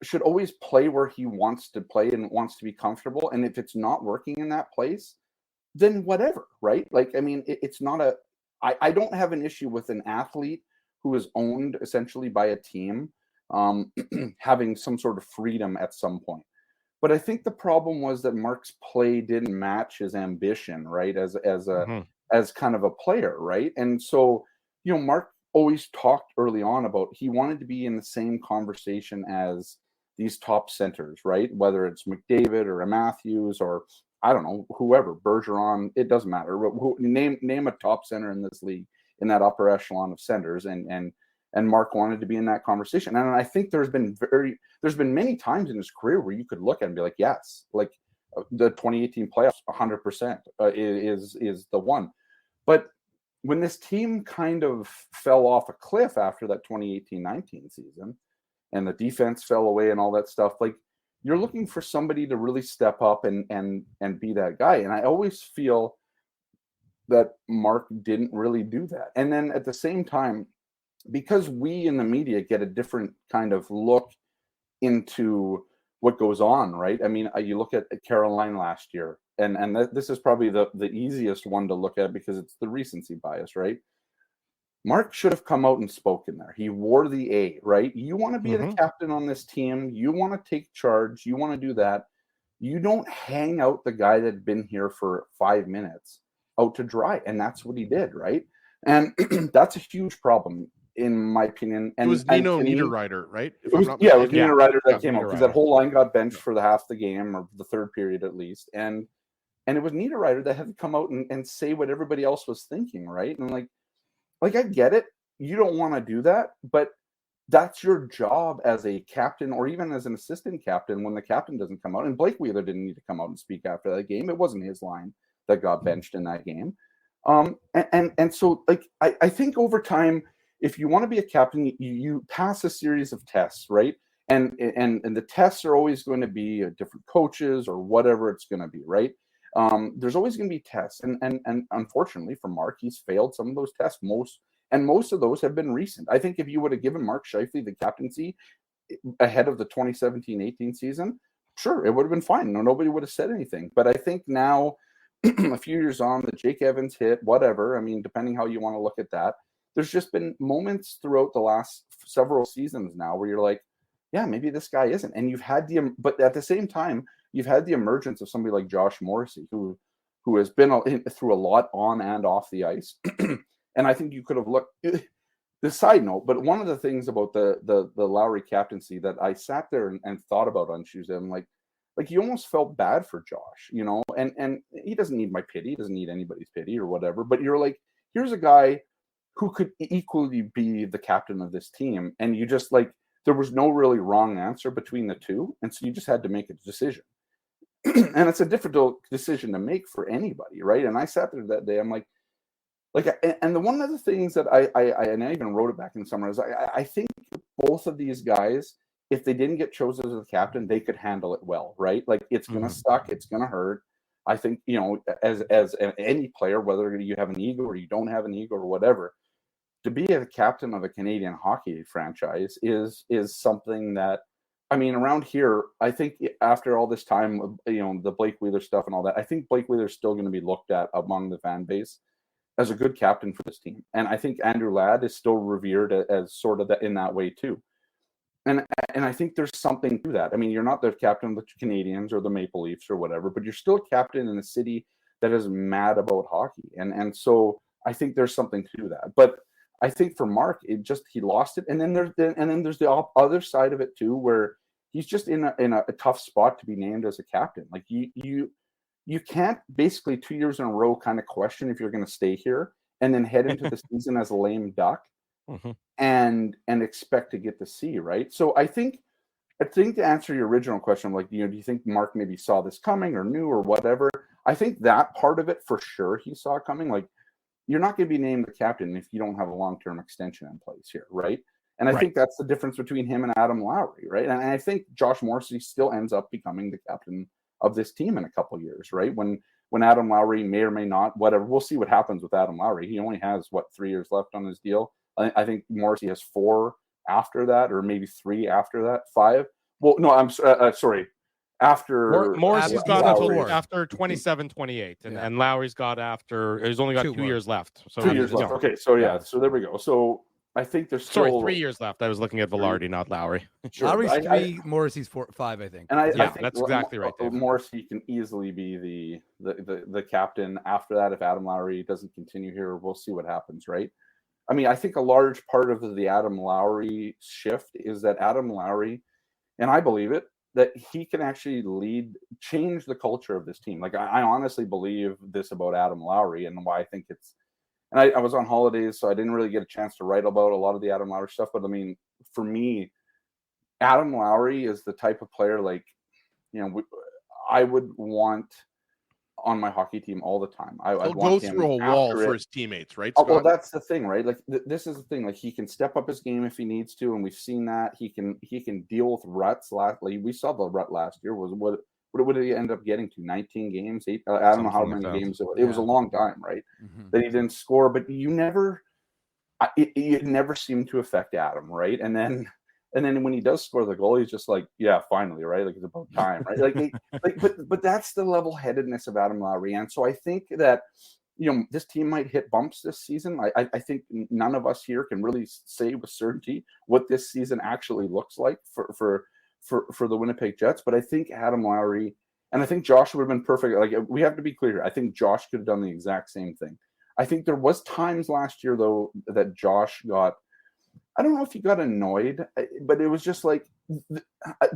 S11: should always play where he wants to play and wants to be comfortable. And if it's not working in that place, then whatever, right? Like, I mean, it's not I don't have an issue with an athlete who is owned essentially by a team having some sort of freedom at some point. But I think the problem was that Mark's play didn't match his ambition, right? As kind of a player, right? And so, Mark always talked early on about he wanted to be in the same conversation as these top centers, right? Whether it's McDavid or a Matthews or I don't know, whoever, Bergeron, it doesnn't matter. Name a top center in this league in that upper echelon of centers, and Mark wanted to be in that conversation. And I think there's been many times in his career where you could look at and be like, yes, like the 2018 playoffs, 100% is the one. But when this team kind of fell off a cliff after that 2018-19 season, and the defense fell away and all that stuff, like you're looking for somebody to really step up and be that guy. And I always feel that Mark didn't really do that. And then at the same time, because we in the media get a different kind of look into what goes on, right? I mean, you look at Caroline last year, and this is probably the easiest one to look at because it's the recency bias, right? Mark should have come out and spoken there. He wore the A, right? You want to be the captain on this team. You want to take charge. You want to do that. You don't hang out the guy that had been here for 5 minutes out to dry. And that's what he did, right? And that's a huge problem, in my opinion. And
S3: it was Nino Niederreiter, right?
S11: It was Niederreiter that came out because that whole line got benched for the half the game or the third period at least. And it was Niederreiter that had to come out and say what everybody else was thinking, right? And like I get it. You don't want to do that, but that's your job as a captain or even as an assistant captain when the captain doesn't come out. And Blake Wheeler didn't need to come out and speak after that game. It wasn't his line that got benched in that game. And so like I think over time, if you want to be a captain, you pass a series of tests, right? And the tests are always going to be different coaches or whatever it's going to be, right? There's always going to be tests, and unfortunately for Mark, he's failed some of those tests. Most of those have been recent. I think if you would have given Mark Scheifele the captaincy ahead of the 2017-18 season, sure, it would have been fine. Nobody would have said anything. But I think now, a few years on, the Jake Evans hit, whatever. I mean, depending how you want to look at that, there's just been moments throughout the last several seasons now where you're like, yeah, maybe this guy isn't. And but at the same time, you've had the emergence of somebody like Josh Morrissey, who has been through a lot on and off the ice. And I think you could have looked. The side note, but one of the things about the Lowry captaincy that I sat there and thought about on Tuesday, I'm like, like you almost felt bad for Josh, you know, and he doesn't need my pity, he doesn't need anybody's pity or whatever, but you're like, here's a guy who could equally be the captain of this team, and you just like, there was no really wrong answer between the two, and so you just had to make a decision. And it's a difficult decision to make for anybody, right? And I sat there that day, I'm like, and the one of the things that and I even wrote it back in the summer is I think both of these guys, if they didn't get chosen as the captain, they could handle it well, right? Like it's gonna suck, it's gonna hurt. I think, you know, as any player, whether you have an ego or you don't have an ego or whatever, to be a captain of a Canadian hockey franchise is something that, I mean, around here, I think after all this time, you know, the Blake Wheeler stuff and all that, I think Blake Wheeler is still going to be looked at among the fan base as a good captain for this team. And I think Andrew Ladd is still revered as sort of in that way too. And I think there's something to that. I mean, you're not the captain of the Canadians or the Maple Leafs or whatever, but you're still a captain in a city that is mad about hockey. And so I think there's something to that. But I think for Mark, he lost it. And then there's the other side of it too, where he's just in a tough spot to be named as a captain. Like you can't basically 2 years in a row kind of question if you're going to stay here and then head into the season as a lame duck and expect to get the C, right? So I think to answer your original question, like, you know, do you think Mark maybe saw this coming or knew or whatever? I think that part of it for sure he saw coming. Like, you're not going to be named the captain if you don't have a long-term extension in place here, right? And I think that's the difference between him and Adam Lowry, right? And I think Josh Morrissey still ends up becoming the captain of this team in a couple of years, right? When Adam Lowry may or may not, whatever, we'll see what happens with Adam Lowry. He only has 3 years left on his deal. I think Morrissey has 4 after that, or maybe 3 after that, 5. Well, no, I'm sorry. After
S2: Morrissey's got until after 27-28, and Lowry's got he's only got 2 years left. So
S11: 2 years left. Okay, so yeah, so there we go. So I think there's still
S2: 3 years left. I was looking at Velarde, not Lowry.
S4: Sure. Lowry's 3, Morrissey's 4, 5, I think.
S11: And I think
S2: that's exactly right. Dave.
S11: Morrissey can easily be the captain after that if Adam Lowry doesn't continue here. We'll see what happens, right? I mean, I think a large part of the Adam Lowry shift is that Adam Lowry, and I believe it, that he can actually change the culture of this team. Like, I honestly believe this about Adam Lowry, and why I think it's. And I was on holidays, so I didn't really get a chance to write about a lot of the Adam Lowry stuff. But I mean, for me, Adam Lowry is the type of player, like, you know, I would want on my hockey team all the time.
S3: He'll go through a wall for his teammates, right,
S11: Scott? Well, that's the thing, right? Like, this is the thing. Like, he can step up his game if he needs to, and we've seen that. He can deal with ruts. We saw the rut last year. What did he end up getting to? 19 games? 8? I don't know how many games. It was a long time, right? That he didn't score, but it never seemed to affect Adam, right? And then when he does score the goal, he's just like, yeah, finally, right? Like, it's about time, right? But that's the level-headedness of Adam Lowry. And so I think that, you know, this team might hit bumps this season. I think none of us here can really say with certainty what this season actually looks like for the Winnipeg Jets. But I think Adam Lowry, and I think Josh would have been perfect. Like, we have to be clear here. I think Josh could have done the exact same thing. I think there was times last year, though, that Josh I don't know if he got annoyed, but it was just like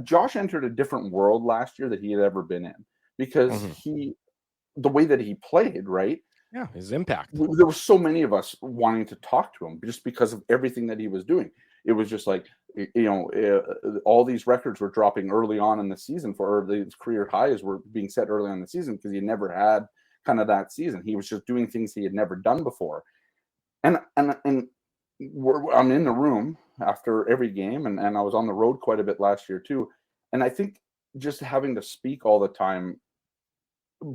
S11: Josh entered a different world last year that he had ever been in, because the way that he played, right?
S2: Yeah, his impact.
S11: There were so many of us wanting to talk to him just because of everything that he was doing. It was just like, you know, all these records were dropping early on in the season, or the career highs were being set early on in the season, because he never had kind of that season. He was just doing things he had never done before. And I'm in the room after every game, and I was on the road quite a bit last year too. And I think just having to speak all the time,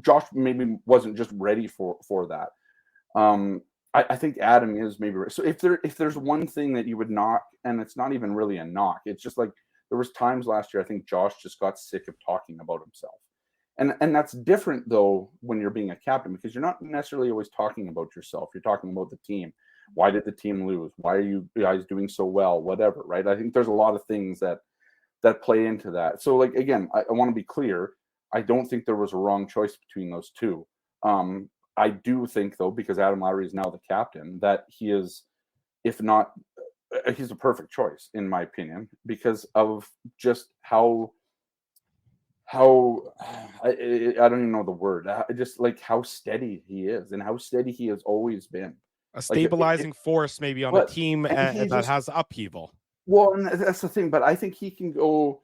S11: Josh maybe wasn't just ready for that. I think Adam is maybe. So if there's one thing that you would knock, and it's not even really a knock, it's just like there was times last year I think Josh just got sick of talking about himself. And that's different though when you're being a captain, because you're not necessarily always talking about yourself. You're talking about the team. Why did the team lose? Why are you guys doing so well? Whatever, right? I think there's a lot of things that play into that. So, like, again, I want to be clear. I don't think there was a wrong choice between those two. I do think, though, because Adam Lowry is now the captain, that he is, if not, he's a perfect choice, in my opinion, because of just how how I don't even know the word. Just like how steady he is and how steady he has always been.
S2: A stabilizing force maybe on a team that has upheaval.
S11: Well, and that's the thing. But I think he can go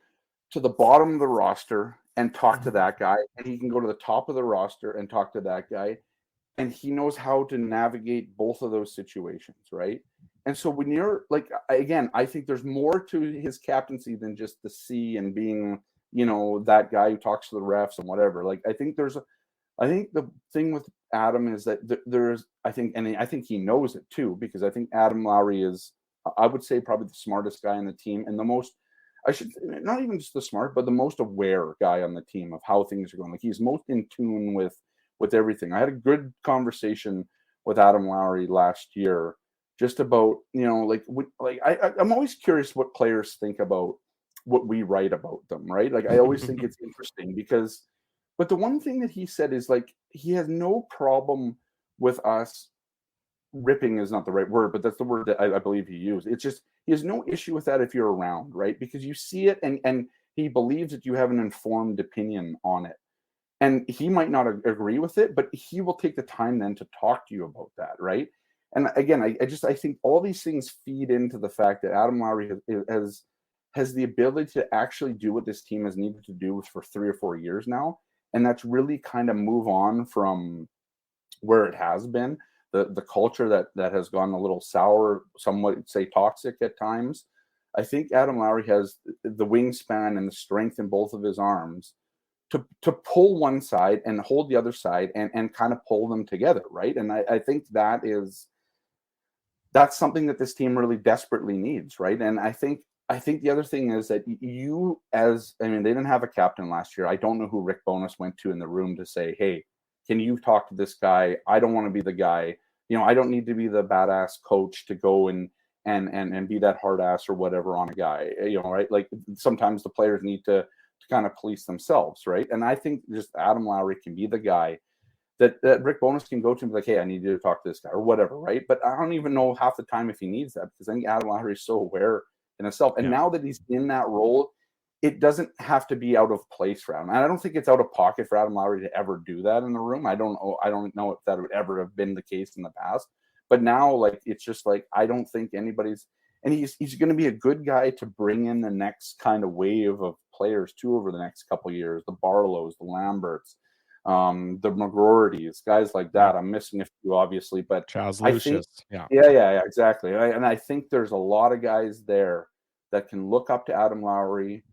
S11: to the bottom of the roster and talk to that guy, and he can go to the top of the roster and talk to that guy, and he knows how to navigate both of those situations, right? And so when you're like, again, I think there's more to his captaincy than just the C and being, you know, that guy who talks to the refs and whatever. Like, I think the thing with Adam is that I think he knows it too, because I think Adam Lowry is, I would say, probably the smartest guy on the team and the most, not even just the smart, but the most aware guy on the team of how things are going. Like, he's most in tune with everything. I had a good conversation with Adam Lowry last year, just about, you know, I'm always curious what players think about what we write about them, right? Like, I always think it's interesting but the one thing that he said is, like, he has no problem with us ripping is not the right word, but that's the word that I believe he used. It's just, he has no issue with that if you're around, right? Because you see it and he believes that you have an informed opinion on it. And he might not agree with it, but he will take the time then to talk to you about that, right? And again, I think all these things feed into the fact that Adam Lowry has the ability to actually do what this team has needed to do for 3 or 4 years now. And that's really kind of move on from where it has been. The culture that has gone a little sour, somewhat say toxic at times. I think Adam Lowry has the wingspan and the strength in both of his arms to pull one side and hold the other side and kind of pull them together, right? And I think that's something that this team really desperately needs, right? And I think the other thing is that they didn't have a captain last year. I don't know who Rick Bowness went to in the room to say, hey, can you talk to this guy? I don't want to be the guy. You know, I don't need to be the badass coach to go and be that hard ass or whatever on a guy, you know, right? Like, sometimes the players need to kind of police themselves, right? And I think just Adam Lowry can be the guy that Rick Bowness can go to and be like, hey, I need you to talk to this guy or whatever, right? But I don't even know half the time if he needs that, because I think Adam Lowry is so aware in himself. And now that he's in that role, it doesn't have to be out of place for Adam. And I don't think it's out of pocket for Adam Lowry to ever do that in the room. I don't know if that would ever have been the case in the past. But now, like, it's just like, I don't think anybody's, and he's going to be a good guy to bring in the next kind of wave of players too over the next couple of years. The Barlows, the Lamberts, the McGroartys, guys like that. I'm missing a few, obviously, but
S2: Charles Lucius.
S11: Yeah, exactly. And I think there's a lot of guys there that can look up to Adam Lowry,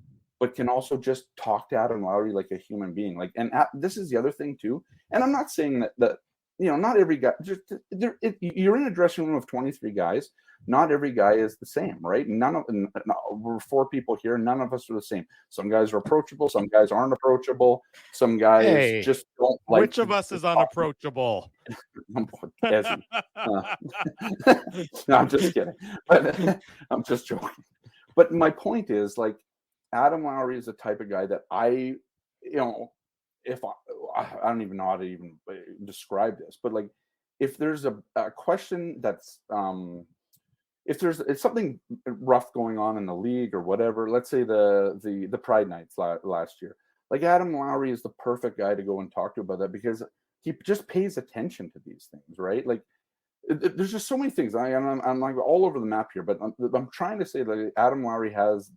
S11: but can also just talk to Adam Lowry like a human being. Like, and this is the other thing too. And I'm not saying that you know, not every guy. You're in a dressing room of 23 guys. Not every guy is the same, right? We're 4 people here. None of us are the same. Some guys are approachable. Some guys aren't approachable. Some guys just don't like.
S2: Which of us is unapproachable?
S11: No, I'm just kidding. But, I'm just joking. But my point is, like, Adam Lowry is the type of guy that I don't even know how to even describe this, but like, if there's a question that's if something rough going on in the league or whatever, let's say the Pride Nights last year, like, Adam Lowry is the perfect guy to go and talk to about that, because he just pays attention to these things, right? Like, there's just so many things. I'm like all over the map here, but I'm trying to say that Adam Lowry has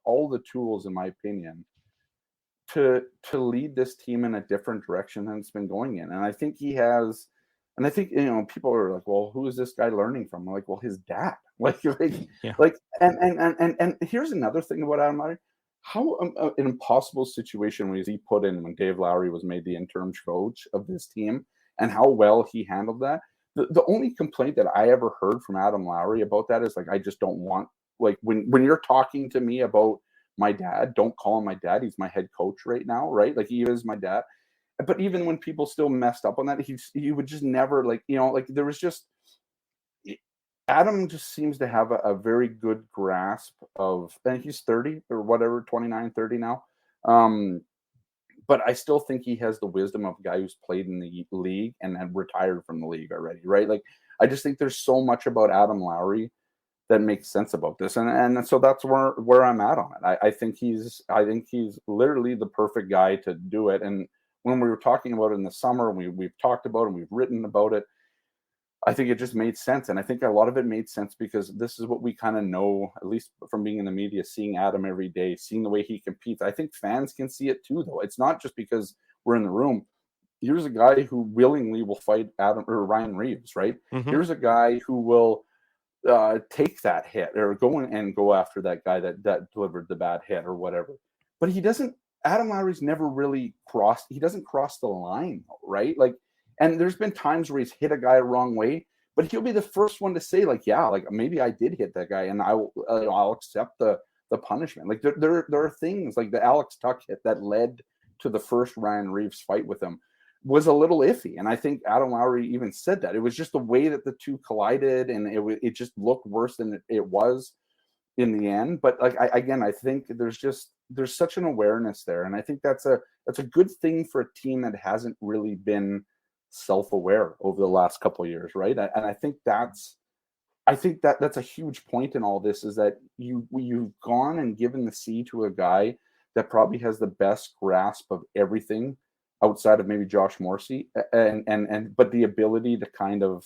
S11: all the tools, in my opinion, to lead this team in a different direction than it's been going in. And I think he has, and I think, you know, people are like, well, who is this guy learning from? I'm like, well, his dad. And here's another thing about Adam Lowry. How an impossible situation was he put in when Dave Lowry was made the interim coach of this team, and how well he handled that. The only complaint that I ever heard from Adam Lowry about that is, like, I just don't want, like, when you're talking to me about my dad, don't call him my dad. He's my head coach right now, right? Like, he is my dad. But even when people still messed up on that, he would just never, like, you know, like, there was just, Adam just seems to have a very good grasp of, and he's 30 or whatever, 29, 30 now. But I still think he has the wisdom of a guy who's played in the league and had retired from the league already, right? Like, I just think there's so much about Adam Lowry that makes sense about this, and so that's where I'm at on it. I think he's literally the perfect guy to do it. And when we were talking about it in the summer, we've talked about it, and we've written about it, I think it just made sense. And I think a lot of it made sense because this is what we kind of know, at least from being in the media, seeing Adam every day, seeing the way he competes. I think fans can see it too, though. It's not just because we're in the room. Here's a guy who willingly will fight Adam or Ryan Reeves, right?
S2: Mm-hmm.
S11: Here's a guy who will take that hit or go after that guy that delivered the bad hit or whatever. But he doesn't. Adam Lowry's never really crossed. He doesn't cross the line, right? Like, and there's been times where he's hit a guy the wrong way, but he'll be the first one to say, like, yeah, like maybe I did hit that guy, and I'll accept the punishment. Like there are things like the Alex Tuch hit that led to the first Ryan Reeves fight with him was a little iffy, and I think Adam Lowry even said that it was just the way that the two collided, and it just looked worse than it was in the end. But like I think there's such an awareness there, and I think that's a good thing for a team that hasn't really been self-aware over the last couple of years, right? And I think that's a huge point in all this, is that you've gone and given the C to a guy that probably has the best grasp of everything outside of maybe Josh Morrissey, and but the ability to kind of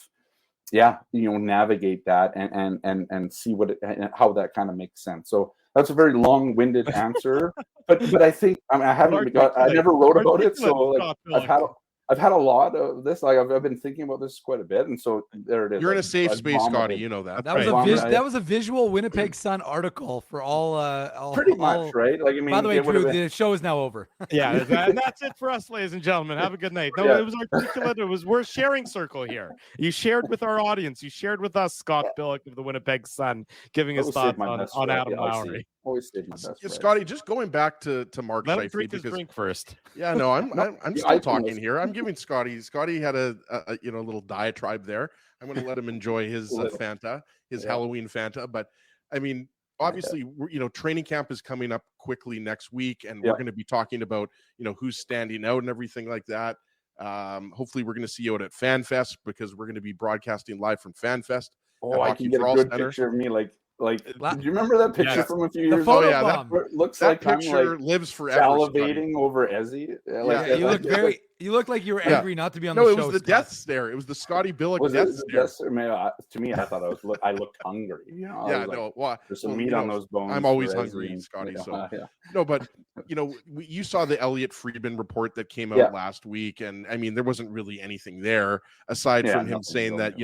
S11: navigate that and see how that kind of makes sense. So that's a very long-winded answer, but I think I never wrote about it, so like, I've had a lot of this. Like I've been thinking about this quite a bit, and so there it is.
S3: You're in a safe space, Scotty. You know that.
S4: That was a visual Winnipeg Sun article for all
S11: pretty much, right? Like, I mean,
S4: by the way, Drew, the show is now over.
S2: Yeah, and that's it for us, ladies and gentlemen. Have a good night. No, It was articulate. We're sharing circle here. You shared with our audience. You shared with us, Scott Billeck of the Winnipeg Sun, giving his thoughts on Adam Lowry.
S11: Always stayed my best.
S3: Scotty, just going back to Mark
S2: Let him
S3: Scheifele,
S2: drink his drink first.
S3: Yeah, no, I'm still talking here. I'm giving Scotty had a little diatribe there. I'm going to let him enjoy his Fanta, his Halloween Fanta. But I mean, obviously, training camp is coming up quickly next week, and we're going to be talking about who's standing out and everything like that. Hopefully, we're going to see you out at FanFest, because we're going to be broadcasting live from FanFest.
S11: Oh, I can get a good picture of me like, do you remember that picture from a few years ago?
S3: That
S11: looks
S3: that
S11: like
S3: picture lives forever.
S11: Salivating over Ezzy.
S4: You look like you were angry not to be on the show.
S3: No, it was the death stare. It was the Scotty Billeck death stare.
S11: To me, I thought I looked hungry. There's some meat on those bones.
S3: I'm always hungry, Scotty. No, but you saw the Elliot Friedman report that came out last week, and I mean, there wasn't really anything there aside from him saying that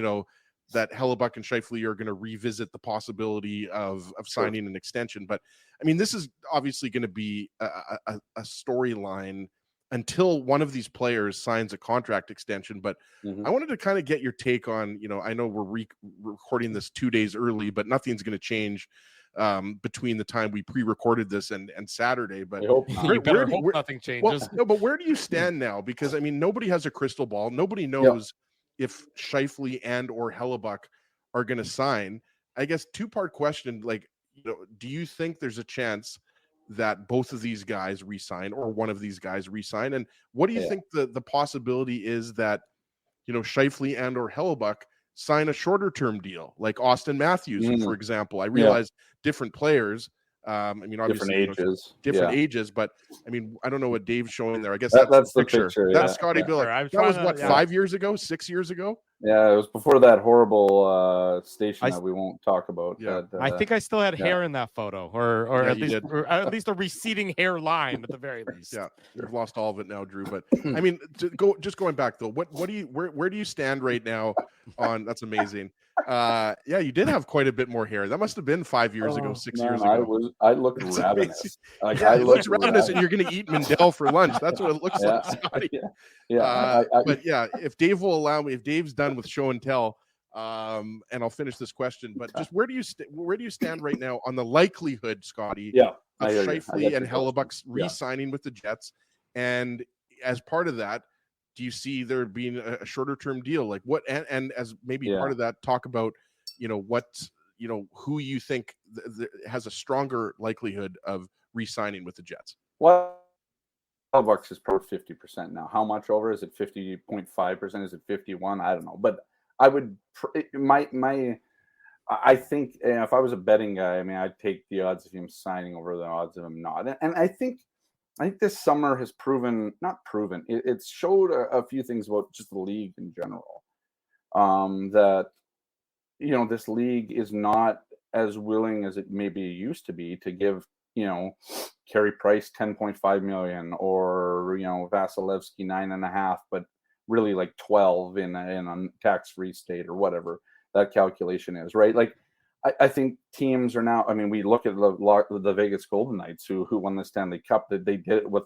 S3: that Hellebuyck and Scheifele are going to revisit the possibility of signing an extension. But I mean, this is obviously going to be a storyline until one of these players signs a contract extension. But I wanted to kind of get your take on, I know we're recording this 2 days early, but nothing's going to change between the time we pre-recorded this and Saturday. But
S2: hope nothing changes.
S3: But where do you stand now? Because I mean, nobody has a crystal ball. Nobody knows if Scheifele and or Hellebuyck are going to sign. I guess two-part question, like, do you think there's a chance that both of these guys re-sign or one of these guys re-sign? And what do you think the possibility is that, Scheifele and or Hellebuyck sign a shorter term deal, like Austin Matthews, for example? I realize different players. I mean, obviously different ages, but I mean, I don't know what Dave's showing there. I guess that's the picture. That's Scotty Billeck. That was what, 5 years ago, 6 years ago?
S11: Yeah, it was before that horrible station that we won't talk about.
S3: Yeah.
S2: I think I still had hair in that photo, or at least a receding hairline at the very least.
S3: Yeah, you've lost all of it now, Drew. But I mean, going back though, where do you stand right now on? That's amazing. You did have quite a bit more hair. That must have been 5 years ago, 6 years ago.
S11: I looked ravenous.
S3: It looks ravenous, and you're going to eat Mindell for lunch. That's what it looks like, Scotty. But if Dave will allow me, if Dave's done with show and tell, and I'll finish this question. But just where do you stand right now on the likelihood, Scotty, of Scheifele and Hellebuyck's re-signing with the Jets? And as part of that, do you see there being a shorter term deal? Like what, and as maybe part of that, talk about, who you think has a stronger likelihood of re-signing with the Jets?
S11: Well, Hellebuyck is probably 50% now. How much over? Is it 50.5%? Is it 51? I don't know. But I would, I think if I was a betting guy, I mean, I'd take the odds of him signing over the odds of him not. And I think this summer has it's showed a few things about just the league in general. That, this league is not as willing as it maybe used to be to give, Carey Price $10.5 million or, Vasilevsky 9.5, but really like 12 in a tax-free state or whatever that calculation is, right? Like, I think teams are now. I mean, we look at the Vegas Golden Knights who won the Stanley Cup. That they did it with,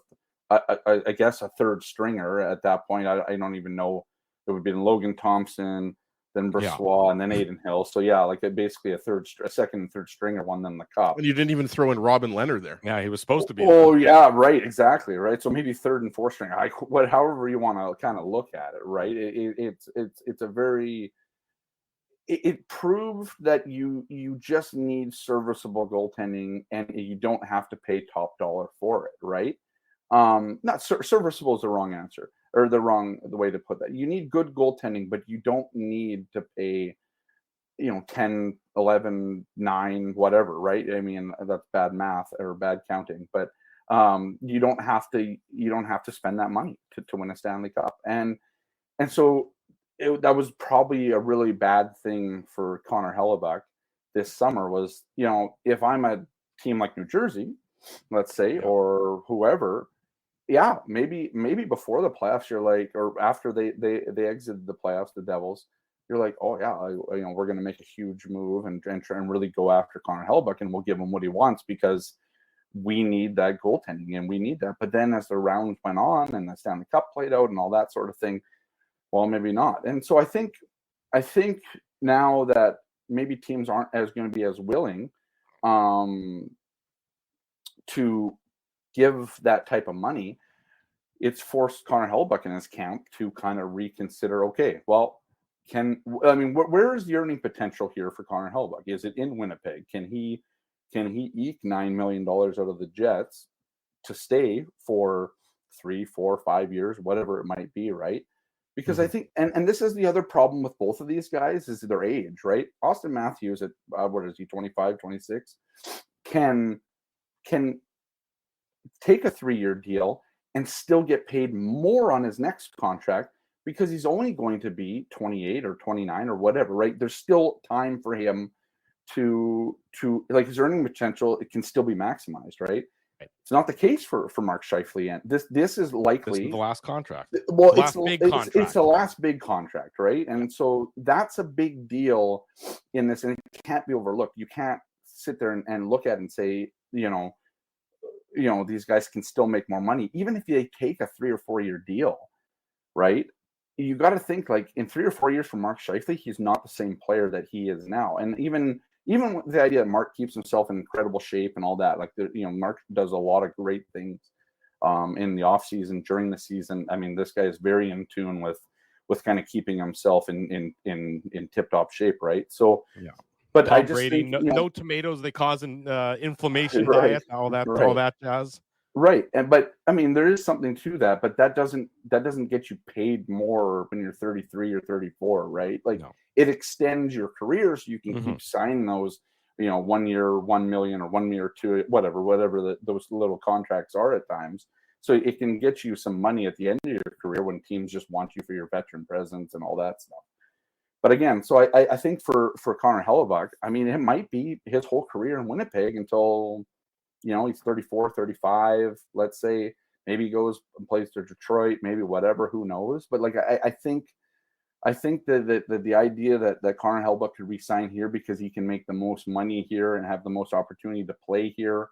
S11: I guess, a third stringer at that point. I don't even know. It would be Logan Thompson, then Brossoit, and then Aiden Hill. So yeah, like basically a second and third stringer won them the cup.
S3: And you didn't even throw in Robin Leonard there.
S2: Yeah, he was supposed to be.
S11: Oh yeah, right, exactly, right. So maybe third and fourth stringer. However you want to kind of look at it, right? It's a very. It proved that you just need serviceable goaltending, and you don't have to pay top dollar for it, right? Not serviceable is the wrong answer, or the way to put that. You need good goaltending, but you don't need to pay, 10, 11, 9, whatever, right? I mean, that's bad math or bad counting, but you don't have to spend that money to win a Stanley Cup, and so. That was probably a really bad thing for Connor Hellebuyck this summer was, if I'm a team like New Jersey, let's say, or whoever, yeah, maybe before the playoffs, you're like, or after they exited the playoffs, the Devils, you're like, oh yeah, we're going to make a huge move and try and really go after Connor Hellebuyck, and we'll give him what he wants because we need that goaltending and we need that. But then as the rounds went on and the Stanley Cup played out and all that sort of thing, well, maybe not. And so I think now that maybe teams aren't going to be as willing to give that type of money, it's forced Connor Hellebuyck in his camp to kind of reconsider, okay, well, where is the earning potential here for Connor Hellebuyck? Is it in Winnipeg? Can he eke $9 million out of the Jets to stay for 3, 4, 5 years, whatever it might be, right? Because I think, and this is the other problem with both of these guys is their age, right? Austin Matthews at, what is he, 25, 26, can take a 3-year deal and still get paid more on his next contract because he's only going to be 28 or 29 or whatever, right? There's still time for him to like his earning potential, it can still be maximized, right? It's not the case for Mark Scheifele, and this is likely
S2: this is the last contract.
S11: Well, it's the last big contract, right? And so that's a big deal in this, and it can't be overlooked. You can't sit there and look at it and say, these guys can still make more money, even if they take a 3 or 4 year deal, right? You got to think like in 3 or 4 years for Mark Scheifele, he's not the same player that he is now, and even the idea that Mark keeps himself in incredible shape and all that, like Mark does a lot of great things in the off season, during the season. I mean, this guy is very in tune with kind of keeping himself in tip top shape, right? So,
S2: yeah.
S11: But
S2: Tom
S11: I just
S2: Brady,
S11: think,
S2: no tomatoes, they cause an inflammation diet, all that jazz.
S11: Right, but I mean, there is something to that, but that doesn't get you paid more when you're 33 or 34, right? Like it extends your career, so you can keep signing those, 1 year, $1 million or 1 year, 2, whatever those little contracts are at times. So it can get you some money at the end of your career when teams just want you for your veteran presence and all that stuff. But again, so I think for Connor Hellebuyck, I mean, it might be his whole career in Winnipeg until, he's 34, 35, let's say. Maybe he goes and plays to Detroit, maybe whatever, who knows. But like, I think that the idea that Connor Hellebuyck could re-sign here because he can make the most money here and have the most opportunity to play here,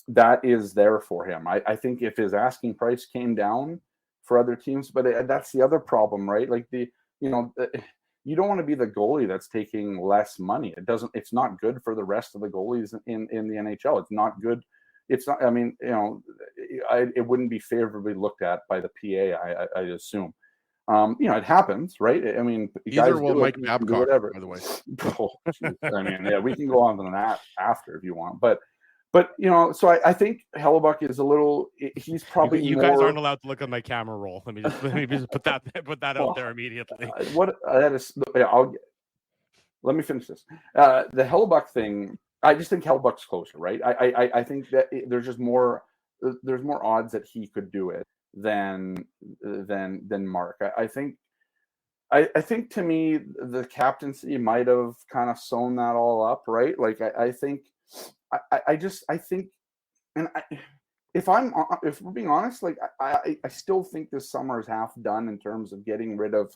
S11: that is there for him. I think if his asking price came down for other teams, but that's the other problem, right? Like you don't want to be the goalie that's taking less money. It's not good for the rest of the goalies in the NHL. It's not good. It's not, I mean, it wouldldn't be favorably looked at by the PA, I assume. It happens, right? I mean,
S3: either will Mike Babcock,
S11: whatever.
S3: By the way.
S11: Oh, I mean, yeah, we can go on to that after if you want, but so I think Hellebuyck is a little. He's probably
S2: you guys aren't allowed to look at my camera roll. Let me just put that out there immediately.
S11: What that is, let me finish this. The Hellebuyck thing, I just think Hellebuck's closer, right? I think that there's just more odds that he could do it than Mark. I think to me the captaincy might have kind of sewn that all up, right? Like I think, and if we're being honest, like I still think this summer is half done in terms of getting rid of,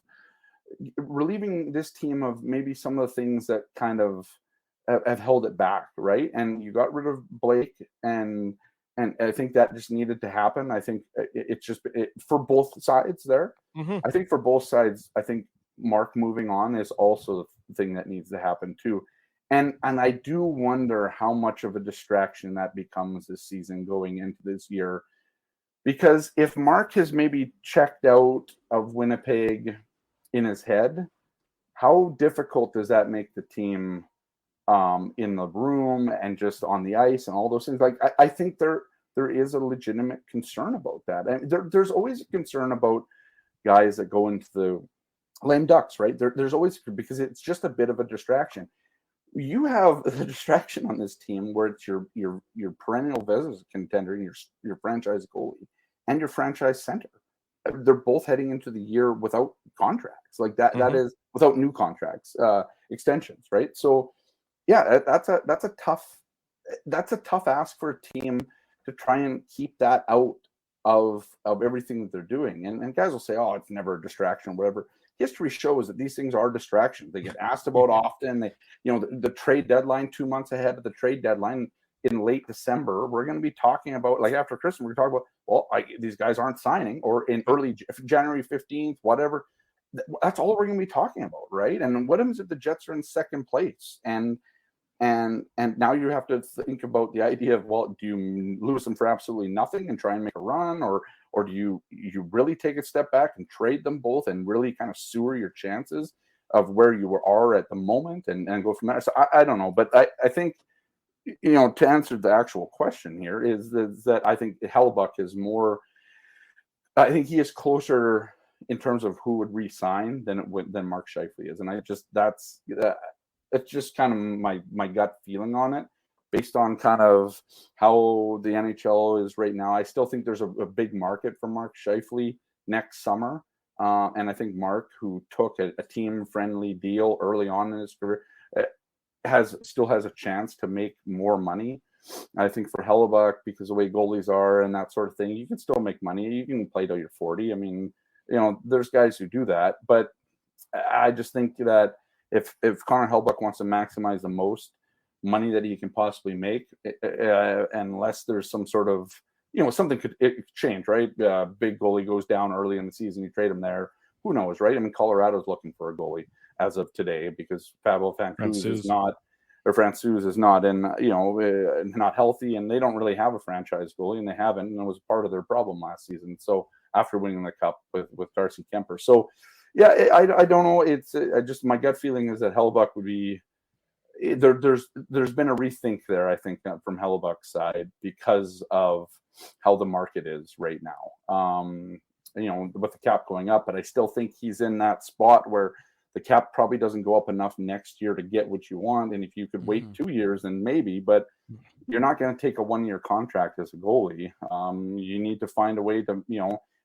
S11: relieving this team of maybe some of the things that kind of have held it back, right? And you got rid of Blake, and I think that just needed to happen. I think it's just for both sides there.
S2: Mm-hmm.
S11: I think for both sides, I think Mark moving on is also the thing that needs to happen too. And I do wonder how much of a distraction that becomes this season going into this year. Because if Mark has maybe checked out of Winnipeg in his head, how difficult does that make the team in the room and just on the ice and all those things? Like I think there is a legitimate concern about that. And there's always a concern about guys that go into the lame ducks, right? There's always, because it's just a bit of a distraction. You have the distraction on this team where it's your perennial Vezina contender, your franchise goalie, and your franchise center. They're both heading into the year without contracts, like that. Mm-hmm. That is without new contracts, extensions, right? So, yeah, that's a tough ask for a team to try and keep that out of everything that they're doing. And guys will say, "Oh, it's never a distraction," whatever. History shows that these things are distractions. They get asked about often. They, the trade deadline 2 months ahead of the trade deadline in late December, we're going to be talking about, like after Christmas, we're talking about, well, these guys aren't signing, or in early January 15th, whatever. That's all we're going to be talking about, right? And what happens if the Jets are in second place? And now you have to think about the idea of, well, do you lose them for absolutely nothing and try and make a run, or do you really take a step back and trade them both and really kind of sewer your chances of where you are at the moment and go from there? So I don't know, but I think, to answer the actual question here is that I think Hellebuyck is more, I think he is closer in terms of who would re-sign than Mark Scheifele is. And it's just kind of my gut feeling on it, based on kind of how the NHL is right now. I still think there's a big market for Mark Scheifele next summer. And I think Mark, who took a team-friendly deal early on in his career, still has a chance to make more money. I think for Hellebuyck, because the way goalies are and that sort of thing, you can still make money. You can play till you're 40. I mean, there's guys who do that. But I just think that if Connor Hellebuyck wants to maximize the most money that he can possibly make, unless there's some sort of, something could change, right? Big goalie goes down early in the season, you trade him there. Who knows, right? I mean, Colorado's looking for a goalie as of today, because Pavel Francouz is not, not healthy, and they don't really have a franchise goalie, and they haven't, and it was part of their problem last season. So after winning the cup with Darcy Kemper. So yeah, I don't know. It's just my gut feeling is that Hellebuyck would be there's been a rethink there, I think, from Hellebuck's side, because of how the market is right now. With the cap going up, but I still think he's in that spot where the cap probably doesn't go up enough next year to get what you want. And if you could wait 2 years, then maybe, but you're not going to take a 1-year contract as a goalie. You need to find a way to,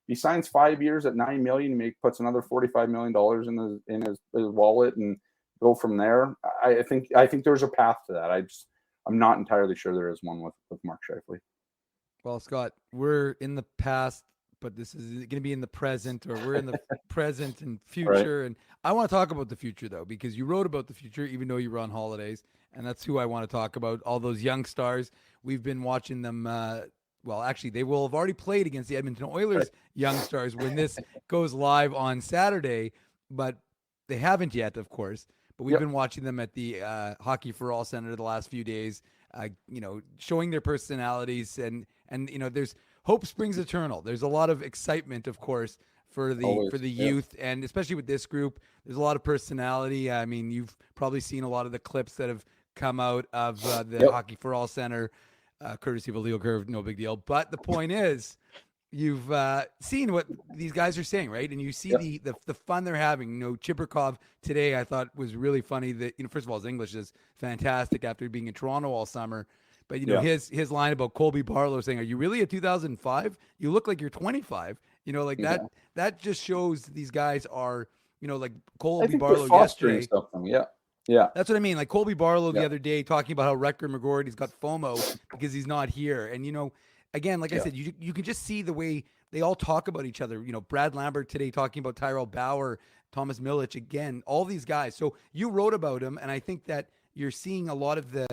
S11: he signs 5 years at $9 million, puts another $45 million in his wallet and go from there. I think there's a path to that. I'm not entirely sure there is one with Mark Scheifele.
S4: Well, Scott, we're in the past, but this is going to be in the present, or we're in the present and future. Right. And I want to talk about the future, though, because you wrote about the future, even though you were on holidays. And that's who I want to talk about. All those young stars. We've been watching them. Well, actually, they will have already played against the Edmonton Oilers young stars when this goes live on Saturday, but they haven't yet, of course. But we've been watching them at the Hockey for All Center the last few days, showing their personalities. And there's hope springs eternal. There's a lot of excitement, of course, for the youth, and especially with this group, there's a lot of personality. I mean, you've probably seen a lot of the clips that have come out of the Hockey for All Center, courtesy of Illegal Curve, no big deal. But the point is, you've seen what these guys are saying, right? And you see the fun they're having. Chibrikov today, I thought was really funny. That first of all, his English is fantastic after being in Toronto all summer. But his line about Colby Barlow saying, "Are you really a 2005? You look like you're 25." That just shows these guys are like Colby Barlow yesterday.
S11: Something. Yeah.
S4: That's what I mean. Like Colby Barlow the other day talking about how Rutger McGroarty's got FOMO because he's not here. And, again, like I said, you can just see the way they all talk about each other. Brad Lambert today talking about Tyrell Bauer, Thomas Milic, again, all these guys. So you wrote about them, and I think that you're seeing a lot of the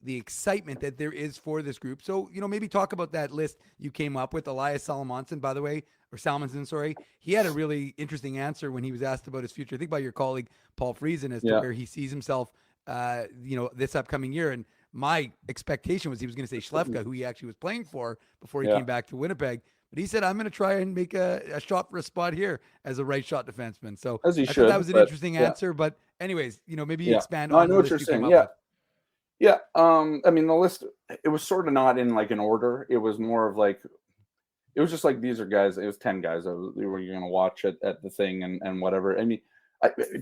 S4: excitement that there is for this group. So, maybe talk about that list you came up with. Elias Salomonsson, by the way, or Salmonson, sorry. He had a really interesting answer when he was asked about his future. I think by your colleague, Paul Friesen, as to where he sees himself, this upcoming year. And my expectation was he was going to say Schlefka, who he actually was playing for before he came back to Winnipeg. But he said, I'm going to try and make a shot for a spot here as a right shot defenseman. So
S11: as he
S4: I thought that was an interesting answer. But anyways, maybe you expand on
S11: I know what you're saying. Yeah. I mean, the list, it was sort of not in like an order. It was more of like, it was just like, these are guys, it was 10 guys that were going to watch at the thing and whatever. I mean,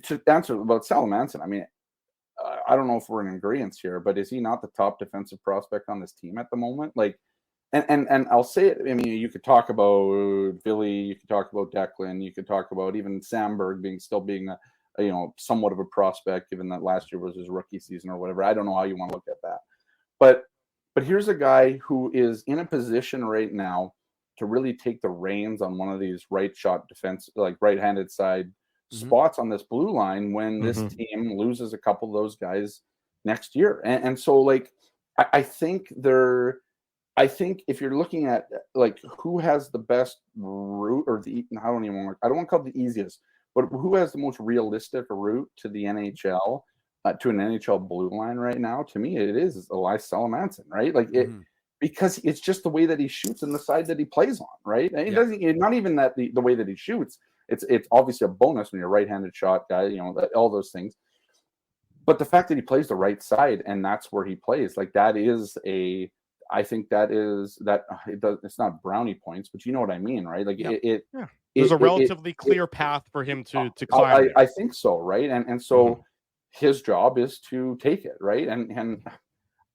S11: to answer about Salomonsson, I mean, I don't know if we're in agreement here, but is he not the top defensive prospect on this team at the moment? Like, and I'll say it. I mean, you could talk about Billy, you could talk about Declan, you could talk about even Samberg still being somewhat of a prospect, given that last year was his rookie season or whatever. I don't know how you want to look at that, but here's a guy who is in a position right now to really take the reins on one of these right shot defense, like right-handed side spots on this blue line when this team loses a couple of those guys next year. And so like, I think if you're looking at like who has the best route or I don't want to call it the easiest, but who has the most realistic route to the NHL, to an NHL blue line right now, to me, it is Elias Salomonsson, right? Like because it's just the way that he shoots and the side that he plays on, right? And it doesn't, not even that the way that he shoots. It's obviously a bonus when you're a right-handed shot guy, all those things. But the fact that he plays the right side and that's where he plays, like that is it's not brownie points, but you know what I mean, right? Like
S2: there's a relatively clear path for him to climb.
S11: I think so, right? And so his job is to take it, right? And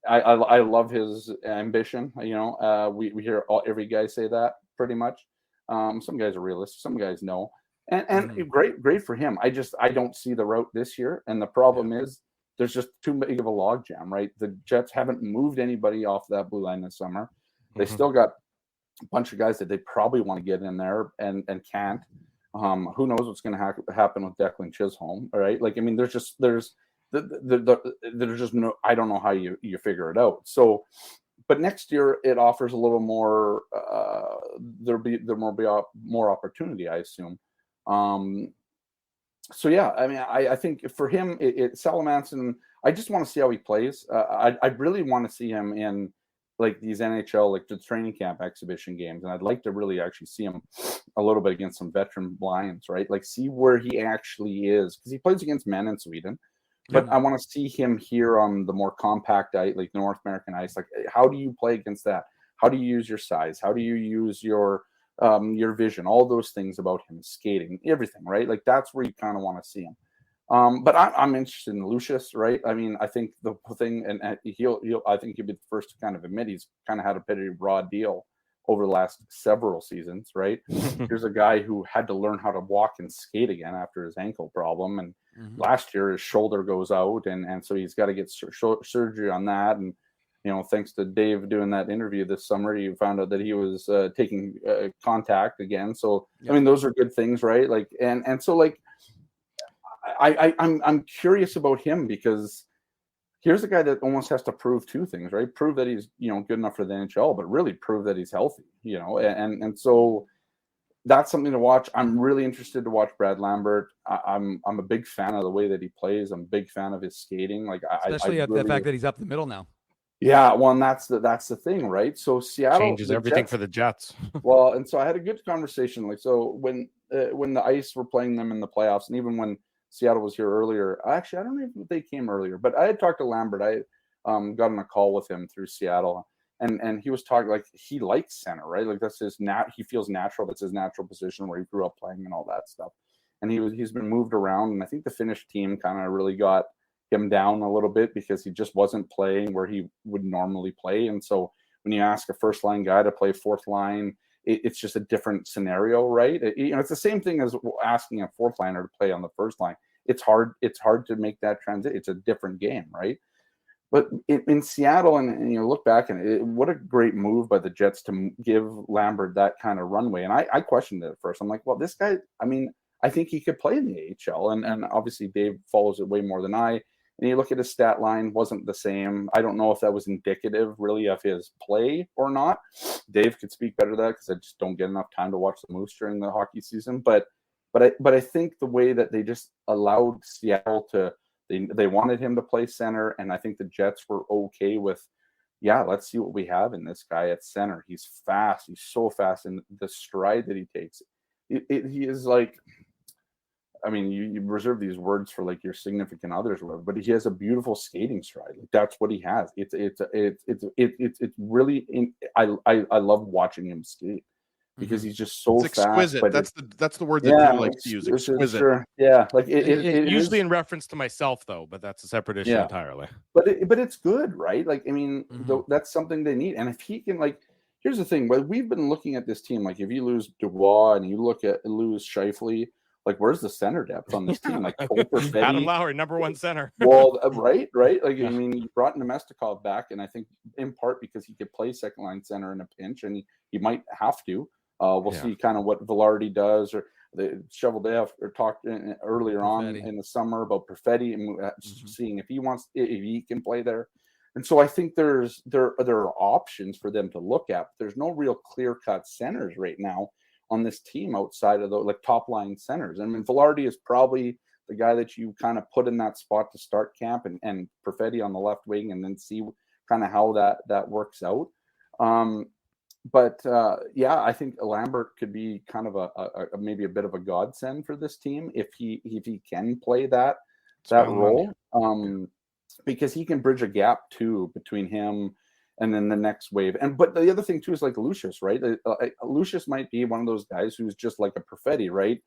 S11: I love his ambition. We hear every guy say that pretty much. Some guys are realistic, some guys no, and great for him. I don't see the route this year, and the problem is there's just too big of a logjam, right? The Jets haven't moved anybody off that blue line this summer. They still got a bunch of guys that they probably want to get in there and can't. Who knows what's going to happen with Declan Chisholm? All right, like I mean, there's just no. I don't know how you figure it out. So, but next year it offers a little more. There will be more opportunity, I assume. So yeah, I mean, I think for him, Salomonsson, I just want to see how he plays. I really want to see him in like these NHL, like the training camp exhibition games, and I'd like to really actually see him a little bit against some veteran Lions, right? Like see where he actually is, because he plays against men in Sweden. But I want to see him here on the more compact ice, like North American ice. Like, how do you play against that? How do you use your size? How do you use your vision? All those things about him, skating, everything, right? Like that's where you kind of want to see him. But I'm interested in Lucius, right? I mean, I think the thing, and I think he'll be the first to kind of admit he's kind of had a pretty raw deal over the last several seasons, right? Here's a guy who had to learn how to walk and skate again after his ankle problem, and last year his shoulder goes out, and so he's got to get surgery on that. And thanks to Dave doing that interview this summer, you found out that he was taking contact again. So I mean, those are good things, right? Like, and so like, I'm curious about him, because here's a guy that almost has to prove two things, right? Prove that he's, good enough for the NHL, but really prove that he's healthy, and so that's something to watch. I'm really interested to watch Brad Lambert. I'm a big fan of the way that he plays. I'm a big fan of his skating. Like,
S4: especially at the fact that he's up the middle now.
S11: Yeah, well, and that's the thing, right? So Seattle
S2: changes everything for the Jets.
S11: Well, and so I had a good conversation. Like, so when the Ice were playing them in the playoffs, and even when Seattle was here earlier, actually, I don't know if they came earlier, but I had talked to Lambert. I got on a call with him through Seattle, And he was talking like he likes center, right? Like that's his he feels natural. That's his natural position where he grew up playing and all that stuff. And he's been moved around, and I think the Finnish team kind of really got him down a little bit because he just wasn't playing where he would normally play. And so when you ask a first line guy to play fourth line, it's just a different scenario, right? It's the same thing as asking a fourth liner to play on the first line. It's hard to make that transition. It's a different game, right? But in Seattle, and you look back and what a great move by the Jets to give Lambert that kind of runway. And I questioned it at first. I'm like, well, this guy, I mean, I think he could play in the AHL. And obviously Dave follows it way more than I. And you look at his stat line, wasn't the same. I don't know if that was indicative really of his play or not. Dave could speak better to that because I just don't get enough time to watch the Moose during the hockey season. But I think the way that they just allowed Seattle to, they wanted him to play center, and I think the Jets were okay with, yeah, let's see what we have in this guy at center. He's fast. He's so fast, and the stride that he takes, he is like, I mean, you reserve these words for like your significant others, or whatever, but he has a beautiful skating stride. Like that's what he has. It's really. I love watching him skate because he's just so
S3: it's exquisite.
S11: Fast.
S3: That's the word that Drew likes to use. Exquisite.
S11: Sure. Yeah, like it
S2: usually
S11: is,
S2: in reference to myself though, but that's a separate issue entirely.
S11: But it's good, right? Like I mean, that's something they need. And if he can, like, here's the thing: we've been looking at this team. Like if you lose Dubois and you lose Scheifele. Like, where's the center depth on this team? Like, Cole Perfetti,
S2: Adam Lowry, number one center.
S11: Well, right. Like, I mean, you brought Nemestikov back, and I think in part because he could play second line center in a pinch, and he might have to. We'll see kind of what Velarde does, or the Cheveldayoff talked earlier on in the summer about Perfetti and seeing if he can play there. And so I think there are options for them to look at. But there's no real clear-cut centers right now on this team outside of the like top line centers. I mean, Velarde is probably the guy that you kind of put in that spot to start camp, and Perfetti on the left wing, and then see kind of how that works out. But I think Lambert could be kind of a maybe a bit of a godsend for this team if he can play that role, because he can bridge a gap too between him and then the next wave. But the other thing too is like Lucius, right? Lucius might be one of those guys who's just like a Perfetti, right?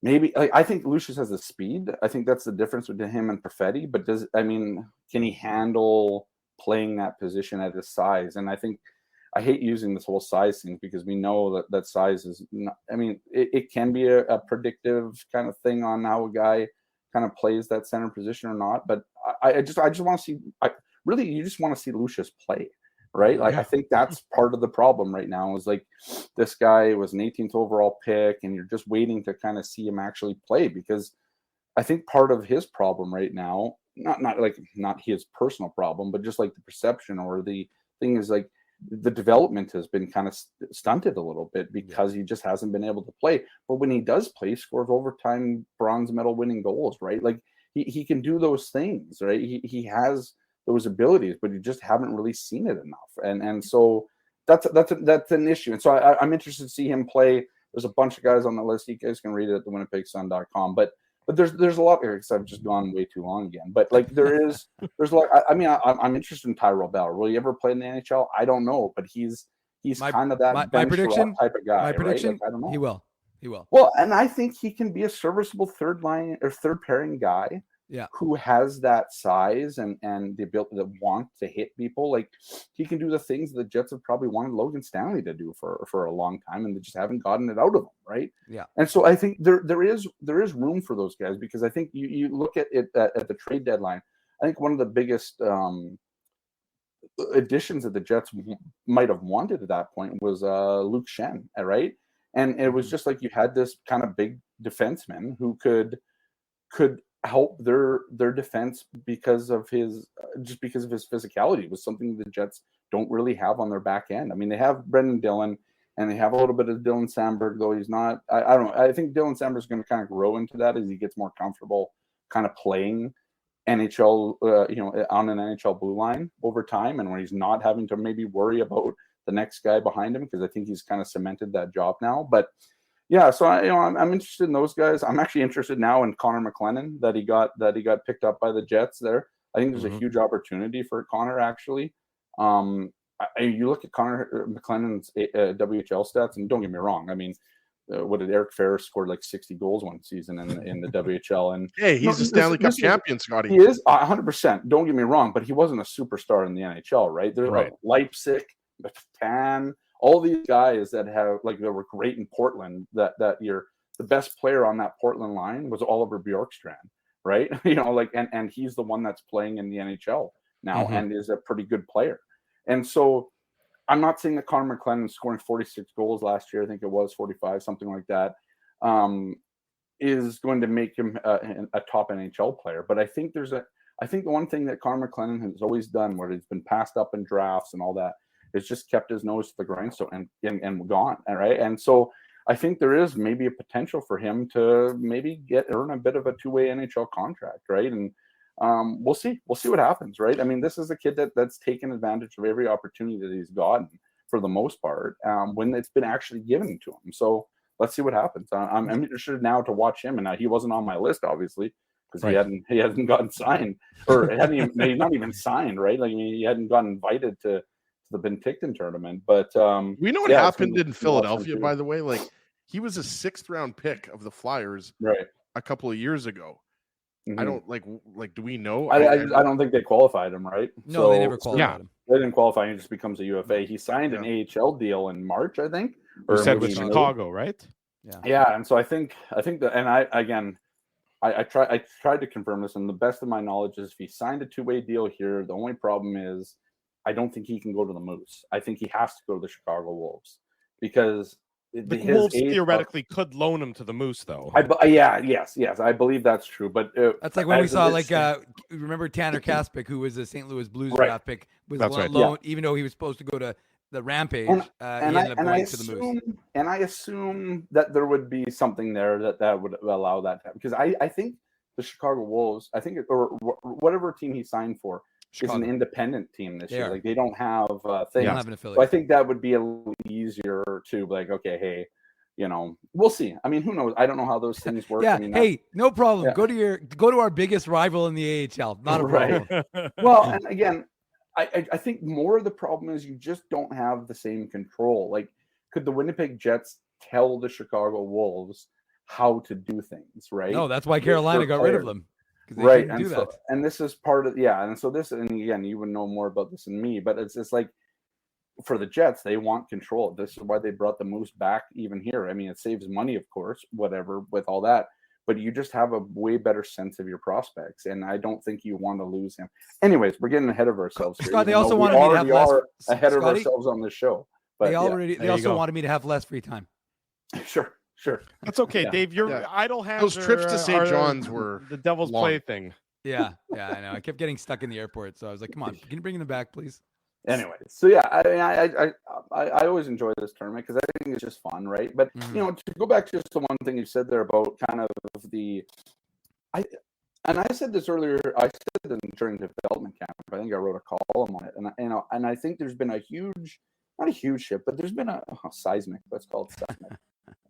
S11: Maybe I think Lucius has the speed. I think that's the difference between him and Perfetti. But can he handle playing that position at his size? And I think I hate using this whole size thing because we know that size is not, I mean, it can be a predictive kind of thing on how a guy kind of plays that center position or not. But I just want to see. Really, you just want to see Lucius play, right? Like, I think that's part of the problem right now is like this guy was an 18th overall pick and you're just waiting to kind of see him actually play, because I think part of his problem right now, not his personal problem, but just like the perception or the thing is like the development has been kind of stunted a little bit because he just hasn't been able to play. But when he does play, he scores overtime bronze medal winning goals, right? Like he can do those things, right? He has those abilities, but you just haven't really seen it enough. And so that's an issue. And so I'm interested to see him play. There's a bunch of guys on the list. You guys can read it at the winnipegsun.com. But there's a lot there because I've just gone way too long again. But like there's a lot. I mean, I'm interested in Tyrell Bauer. Will he ever play in the NHL? I don't know, but he's kind of that
S4: my prediction
S11: type of guy.
S4: My prediction,
S11: right? Like, I don't know.
S4: He will.
S11: Well, and I think he can be a serviceable third line or third pairing guy.
S4: Yeah,
S11: who has that size and the ability to want to hit people. Like he can do the things the Jets have probably wanted Logan Stanley to do for a long time, and they just haven't gotten it out of him, right?
S4: Yeah.
S11: And so I think there is room for those guys, because I think you look at it at the trade deadline. I think one of the biggest additions that the Jets might have wanted at that point was Luke Schenn, right? And it was just like you had this kind of big defenseman who could help their defense because of his physicality. It was something the Jets don't really have on their back end. I mean, they have Brendan Dillon and they have a little bit of Dylan Samberg, though he's not. I don't know. I think Dylan Samberg is going to kind of grow into that as he gets more comfortable, kind of playing NHL, on an NHL blue line over time, and when he's not having to maybe worry about the next guy behind him, because I think he's kind of cemented that job now. But yeah, so I'm interested in those guys. I'm actually interested now in Connor McLennan that he got picked up by the Jets there. I think there's a huge opportunity for Connor actually. you look at Connor McLennan's WHL stats, and don't get me wrong. I mean, what did Eric Ferris scored like 60 goals one season in the WHL? And
S3: hey, he's a Stanley Cup champion, Scotty.
S11: He is 100%. Don't get me wrong, but he wasn't a superstar in the NHL, right? There's like Leipzig, Tan, all these guys that were great in Portland. That the best player on that Portland line was Oliver Bjorkstrand, right? And he's the one that's playing in the NHL now and is a pretty good player. And so I'm not saying that Connor McLennan scoring 46 goals last year, I think it was 45, something like that, is going to make him a top NHL player. But I think the one thing that Connor McLennan has always done, where he's been passed up in drafts and all that, is just kept his nose to the grindstone and gone. Right. And so I think there is maybe a potential for him to maybe earn a bit of a two-way NHL contract. Right. And we'll see what happens, right? I mean, this is a kid that's taken advantage of every opportunity that he's gotten for the most part, when it's been actually given to him. So let's see what happens. I'm interested now to watch him, and he wasn't on my list, obviously, because he hadn't gotten signed, or he's not even signed, right? Like he hadn't gotten invited to the Penticton tournament. But
S3: we know what happened in Philadelphia, by the way. Like he was a 6th round pick of the Flyers, a couple of years ago. I don't like. Do we know?
S11: I don't think they qualified him, right?
S4: No, they never qualified him.
S11: They didn't qualify. He just becomes a UFA. He signed an AHL deal in March, I think.
S2: Or said with Chicago, right?
S11: Yeah, and so I think that, and I tried to confirm this, and the best of my knowledge is if he signed a two-way deal here, the only problem is I don't think he can go to the Moose. I think he has to go to the Chicago Wolves because
S2: the Wolves theoretically could loan him to the Moose, though.
S11: Yes, I believe that's true. But
S4: that's like when we saw, remember Tanner Kaspick, who was a St. Louis Blues draft pick, was loaned, even though he was supposed to go to the Rampage. He ended up going to the Moose.
S11: And I assume that there would be something there that would allow that to happen. Because I think the Chicago Wolves, or whatever team he signed for, is an independent team this year. Like they don't have things.
S4: They don't have an affiliate.
S11: So I think that would be a little easier to okay, hey, we'll see. I mean, who knows? I don't know how those things work.
S4: Yeah.
S11: I mean,
S4: hey, no problem. Yeah. Go to our biggest rival in the AHL. Not a problem.
S11: Well, and again, I think more of the problem is you just don't have the same control. Like, could the Winnipeg Jets tell the Chicago Wolves how to do things? Right.
S4: No, that's why Carolina got rid of them.
S11: Right, and this is part of and so this, and again, you would know more about this than me, but it's just like for the Jets, they want control. This is why they brought the Moose back even here. I mean, it saves money, of course, whatever with all that, but you just have a way better sense of your prospects, and I don't think you want to lose him. Anyways, we're getting ahead of ourselves here.
S4: Scott, they also wanted me to have less
S11: ahead of ourselves on the show. But
S4: they also wanted me to have less free time.
S11: Sure.
S2: That's okay, Dave. Your idle hands.
S3: Those trips to St. John's were
S2: the devil's plaything.
S4: Yeah, I know. I kept getting stuck in the airport, so I was like, "Come on, can you bring them back, please?"
S11: Anyway, so I always enjoy this tournament because I think it's just fun, right? But to go back to just the one thing you said there about kind of I said this earlier. I said this during development camp. I think I wrote a column on it, and I think there's been not a huge shift, but there's been a seismic. Let's call it seismic.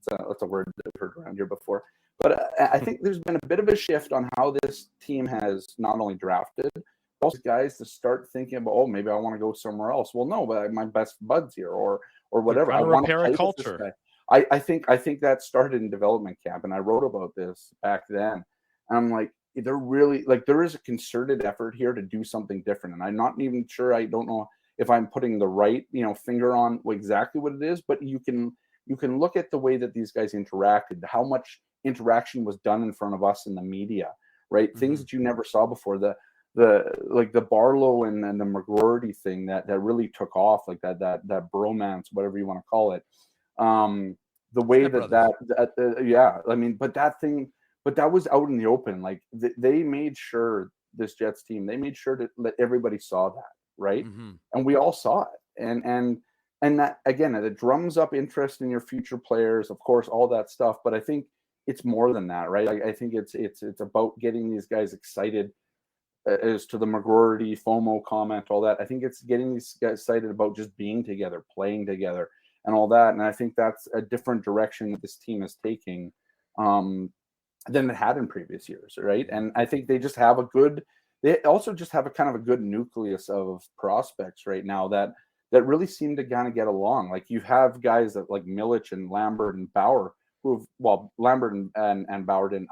S11: That's a word that I've heard around here before. But I think there's been a bit of a shift on how this team has not only drafted, but also guys to start thinking about, maybe I want to go somewhere else. Well, no, but my best bud's here or whatever. I want to
S2: repair a culture.
S11: I think that started in development camp, and I wrote about this back then. And I'm like, they're really there is a concerted effort here to do something different. And I'm not even sure. I don't know if I'm putting the right finger on exactly what it is, but you can look at the way that these guys interacted, how much interaction was done in front of us in the media, right? Mm-hmm. Things that you never saw before. The Barlow and the McGroarty thing that really took off, like that bromance, whatever you want to call it. The way but that was out in the open. Like they made sure, this Jets team, they made sure that everybody saw that, right? Mm-hmm. And we all saw it. And that, again, it drums up interest in your future players, of course, all that stuff. But I think it's more than that, right? I think it's about getting these guys excited as to the McGroarty, FOMO comment, all that. I think it's getting these guys excited about just being together, playing together, and all that. And I think that's a different direction that this team is taking than it had in previous years, right? And I think they also just have a kind of a good nucleus of prospects right now that that really seem to kind of get along. Like you have guys that like Milic and Lambert and Bauer, Lambert and Bauer didn't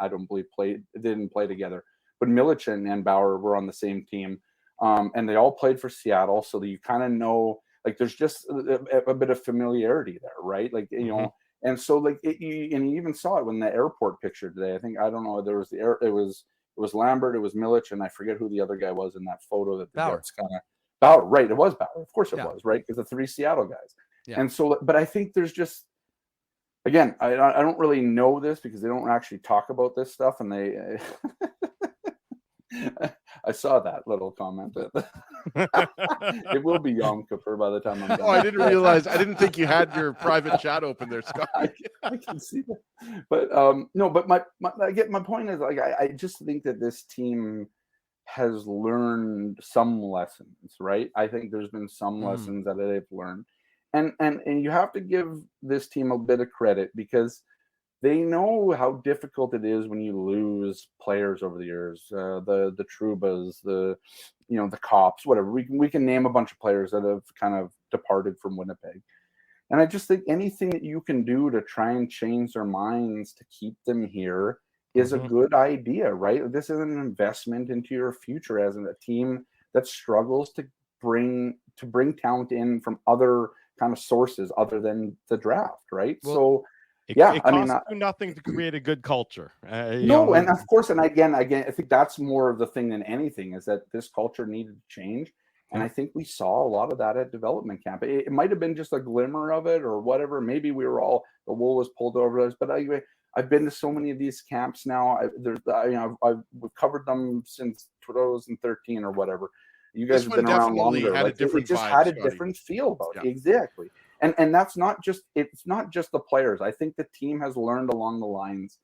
S11: play together, but Milic and Bauer were on the same team, and they all played for Seattle, so that you kind of know, like there's just a bit of familiarity there, right? Like you know, and so like you even saw it when the airport picture today. I think, I don't know, there was it was Lambert, it was Milic, and I forget who the other guy was in that photo that the Jets kind of. Bauer, right? It was Bauer, of course it was, right? Because the 3 Seattle guys, and so. But I think there's just, again, I don't really know this because they don't actually talk about this stuff, and they. I saw that little comment. It will be Yom Kippur by the time I'm done.
S3: Oh, I didn't realize. I didn't think you had your private chat open there, Scott.
S11: I can see that, but no. But my point is, like, I just think that this team has learned some lessons, right? I think there's been some lessons that they've learned, and you have to give this team a bit of credit because they know how difficult it is when you lose players over the years. The Trubas, the Cops, whatever. We can name a bunch of players that have kind of departed from Winnipeg. And I just think anything that you can do to try and change their minds to keep them here is a good idea, right? This is an investment into your future as a team that struggles to bring talent in from other kind of sources other than the draft, right?
S2: Well,
S11: it
S2: costs you nothing to create a good culture.
S11: And of course, and again, I think that's more of the thing than anything is that this culture needed to change. And I think we saw a lot of that at development camp. It might have been just a glimmer of it or whatever. Maybe the wool was pulled over us. But I've been to so many of these camps now. We've covered them since 2013 or whatever. You guys have been around longer. It just had a different feel about it. Exactly. And it's not just the players. I think the team has learned along the lines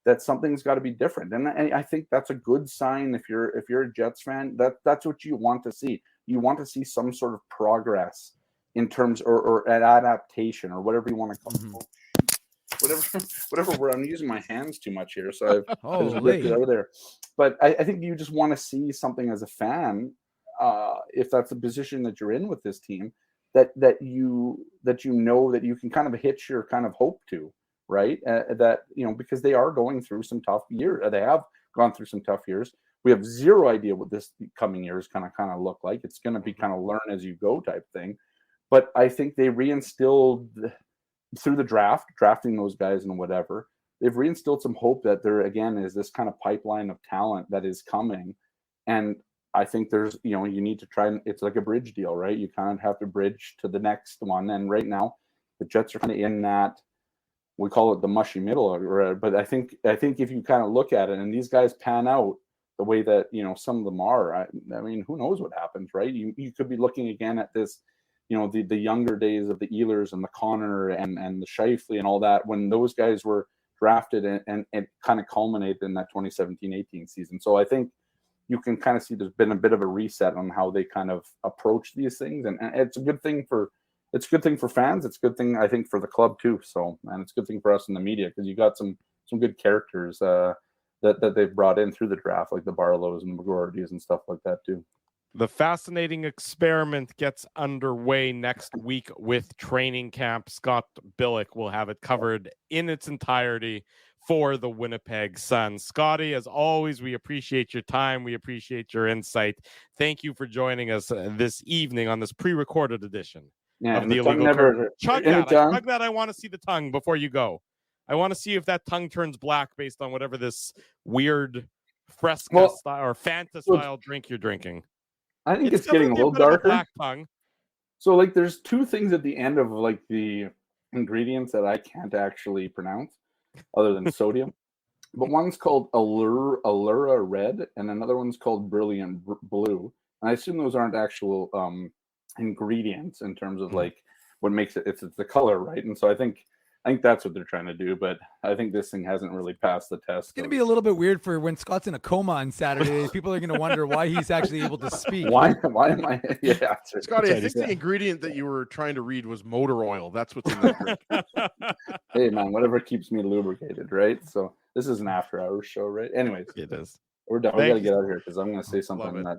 S11: that something's got to be different. And I think that's a good sign if you're a Jets fan. That's what you want to see. You want to see some sort of progress in terms or an adaptation or whatever you want to call it. Whatever word. I'm using my hands too much here, so I've just ripped it out of there. But I think you just want to see something as a fan, if that's the position that you're in with this team, that you know that you can kind of hitch your kind of hope to, right? Because they are going through some tough years. They have gone through some tough years. We have zero idea what this coming year is kind of look like. It's going to be kind of learn as you go type thing. But I think they reinstilled through the drafting those guys and whatever. They've reinstilled some hope that there again is this kind of pipeline of talent that is coming. And I think there's, you need to try and it's like a bridge deal, right? You kind of have to bridge to the next one. And right now the Jets are kind of in that, we call it the mushy middle, but I think if you kind of look at it and these guys pan out the way that, some of them are, I mean, who knows what happens, right? You could be looking again at this, the younger days of the Ehlers and the Connor and the Scheifele and all that, when those guys were drafted and kind of culminated in that 2017-18 season. So I think you can kind of see there's been a bit of a reset on how they kind of approach these things. And it's a good thing for fans. It's a good thing, I think, for the club too. So, and it's a good thing for us in the media because you got some good characters that they've brought in through the draft, like the Barlows and McGroartys and stuff like that too.
S2: The fascinating experiment gets underway next week with training camp. Scott Billeck will have it covered in its entirety for the Winnipeg Suns. Scotty, as always, we appreciate your time. We appreciate your insight. Thank you for joining us this evening on this pre-recorded edition of the Illegal Curve. Chug that. I want to see the tongue before you go. I want to see if that tongue turns black based on whatever this weird Fresca style or Fanta style drink you're drinking.
S11: I think it's getting a little darker.
S2: Black tongue.
S11: So, like, there's two things at the end of like the ingredients that I can't actually pronounce, other than sodium. But one's called Allura Red, and another one's called Brilliant Blue. And I assume those aren't actual ingredients in terms of like what makes it. It's the color, right? And so I think that's what they're trying to do, but I think this thing hasn't really passed the test.
S4: It's going to be a little bit weird for when Scott's in a coma on Saturday. People are going to wonder why he's actually able to speak.
S11: Why am I? Yeah,
S3: Scotty, I think the ingredient that you were trying to read was motor oil. That's what's in that drink.
S11: Hey, man, whatever keeps me lubricated, right? So this is an after-hours show, right? Anyways,
S2: it is.
S11: We're done. We got to get out of here because I'm going to say something that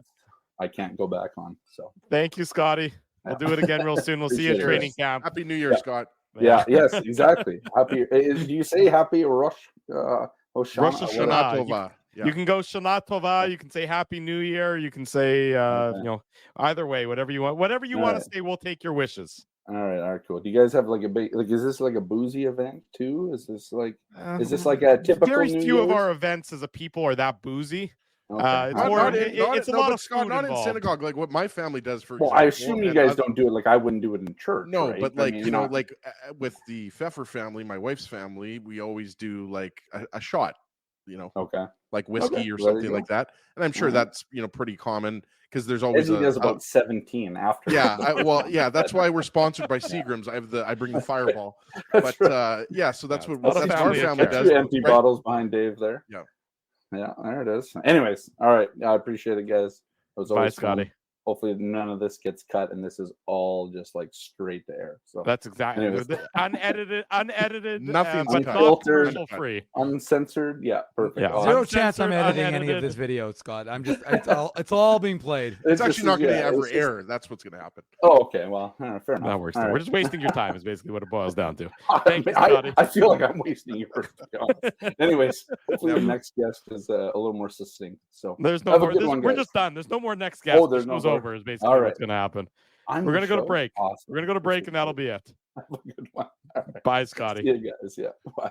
S11: I can't go back on. So
S2: thank you, Scotty. We'll do it again real soon. We'll see you at
S11: Appreciate it.
S2: training camp.
S3: Happy New Year, Scott.
S11: Yeah. Yes. Exactly. Happy. Do you say happy Rosh Hashanah?
S2: Rosh
S11: What-
S2: Hashanah.
S3: Tova. Yeah.
S2: You can go Shana Tova. You can say Happy New Year. You can say, either way, whatever you want. Whatever you want to say, we'll take your wishes.
S11: All right, cool. Do you guys have like a big is this like a boozy event too? Is this like a typical
S2: Very
S11: New
S2: few of
S11: Year's?
S2: our events as a people are that boozy.
S11: Okay.
S2: It's more. It's a lot of
S3: Scott,
S2: food
S3: not
S2: involved.
S3: in synagogue, like what my family does. For
S11: Well, I assume you guys don't do it like I wouldn't do it in church.
S3: No,
S11: right?
S3: but
S11: I
S3: like
S11: mean,
S3: like with the Pfeffer family, my wife's family, we always do like a shot.
S11: Okay.
S3: Like whiskey
S11: Okay,
S3: or
S11: there you
S3: something
S11: go.
S3: like that, and I'm sure
S11: Mhm.
S3: that's pretty common because there's always
S11: Ezzy does about 17 after.
S3: Yeah, that's why we're sponsored by Seagram's. I bring the Fireball,
S11: That's
S3: but
S11: right.
S3: so that's what
S2: not a
S3: our
S2: family
S3: family
S2: affair.
S3: does.
S11: Two empty
S3: right?
S11: bottles behind Dave there.
S3: Yeah.
S11: Yeah, there it is. Anyways, all right. I appreciate it, guys. It was
S2: Bye,
S11: always fun.
S2: Scotty.
S11: Hopefully none of this gets cut and this is all just like straight to air. So
S2: That's exactly
S11: Anyways.
S2: unedited,
S3: Nothing's
S2: but
S3: cut.
S2: not
S11: Unfiltered.
S2: commercial free.
S11: uncensored. Yeah, perfect.
S2: Yeah.
S11: Awesome.
S4: Zero chance I'm
S2: Uncensored,
S4: editing any of
S2: unedited.
S4: this video, Scott. I'm just it's all being played.
S3: It's
S11: just-
S3: actually not going to
S11: yeah,
S3: ever
S11: it's just-
S3: air. That's what's going to happen.
S11: Oh, okay. Well, fair enough.
S2: No, we're
S11: All right.
S2: just wasting your time. Is basically what it boils down to. Thank you,
S11: I,
S2: Scotty.
S11: I feel like I'm wasting yours. To be honest. Anyways, hopefully the next guest is a little more succinct. So
S2: There's no
S11: have a
S2: more.
S11: good one,
S2: we're
S11: guys.
S2: just done. There's no more next guest.
S11: Oh, there's
S2: This
S11: no
S2: show's
S11: more.
S2: over. Is basically
S11: All right.
S2: what's going to happen.
S11: I'm
S2: We're gonna go to
S11: show.
S2: break.
S11: Awesome.
S2: We're gonna go to break, and that'll be it.
S11: Have a good one. All right.
S2: Bye,
S11: See
S2: Scotty.
S11: you guys. Yeah. Bye.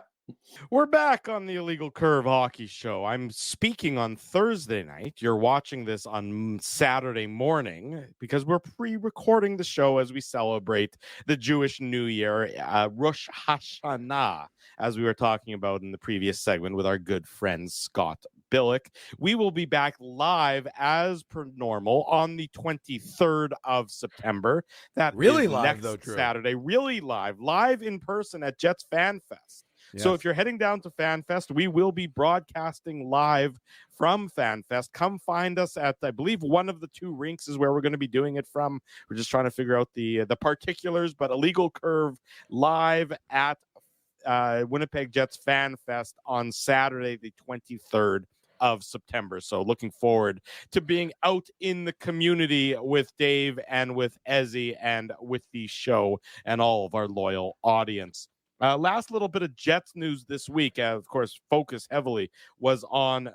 S2: We're back on the Illegal Curve Hockey Show. I'm speaking on Thursday night. You're watching this on Saturday morning because we're pre-recording the show as we celebrate the Jewish New Year, Rosh Hashanah, as we were talking about in the previous segment with our good friend Scott Billick. We will be back live as per normal on the 23rd of September. That
S4: Really
S2: is
S4: live,
S2: next
S4: though, Drew.
S2: Saturday. Really live in person at Jets Fan Fest. So
S4: Yes.
S2: if you're heading down to FanFest, we will be broadcasting live from FanFest. Come find us at, I believe, one of the two rinks is where we're going to be doing it from. We're just trying to figure out the particulars, but Illegal Curve live at Winnipeg Jets FanFest on Saturday, the 23rd of September. So looking forward to being out in the community with Dave and with Ezzy and with the show and all of our loyal audience. Last little bit of Jets news this week, of course, focus heavily was on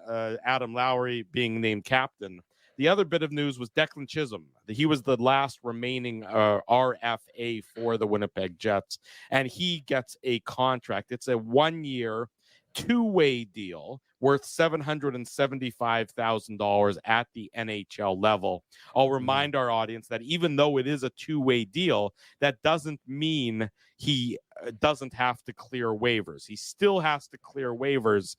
S2: Adam Lowry being named captain. The other bit of news was Declan Chisholm. He was the last remaining RFA for the Winnipeg Jets, and he gets a contract. It's a 1-year, 2-way deal worth $775,000 at the NHL level. I'll remind our audience that even though it is a 2-way deal, that doesn't mean he doesn't have to clear waivers. He still has to clear waivers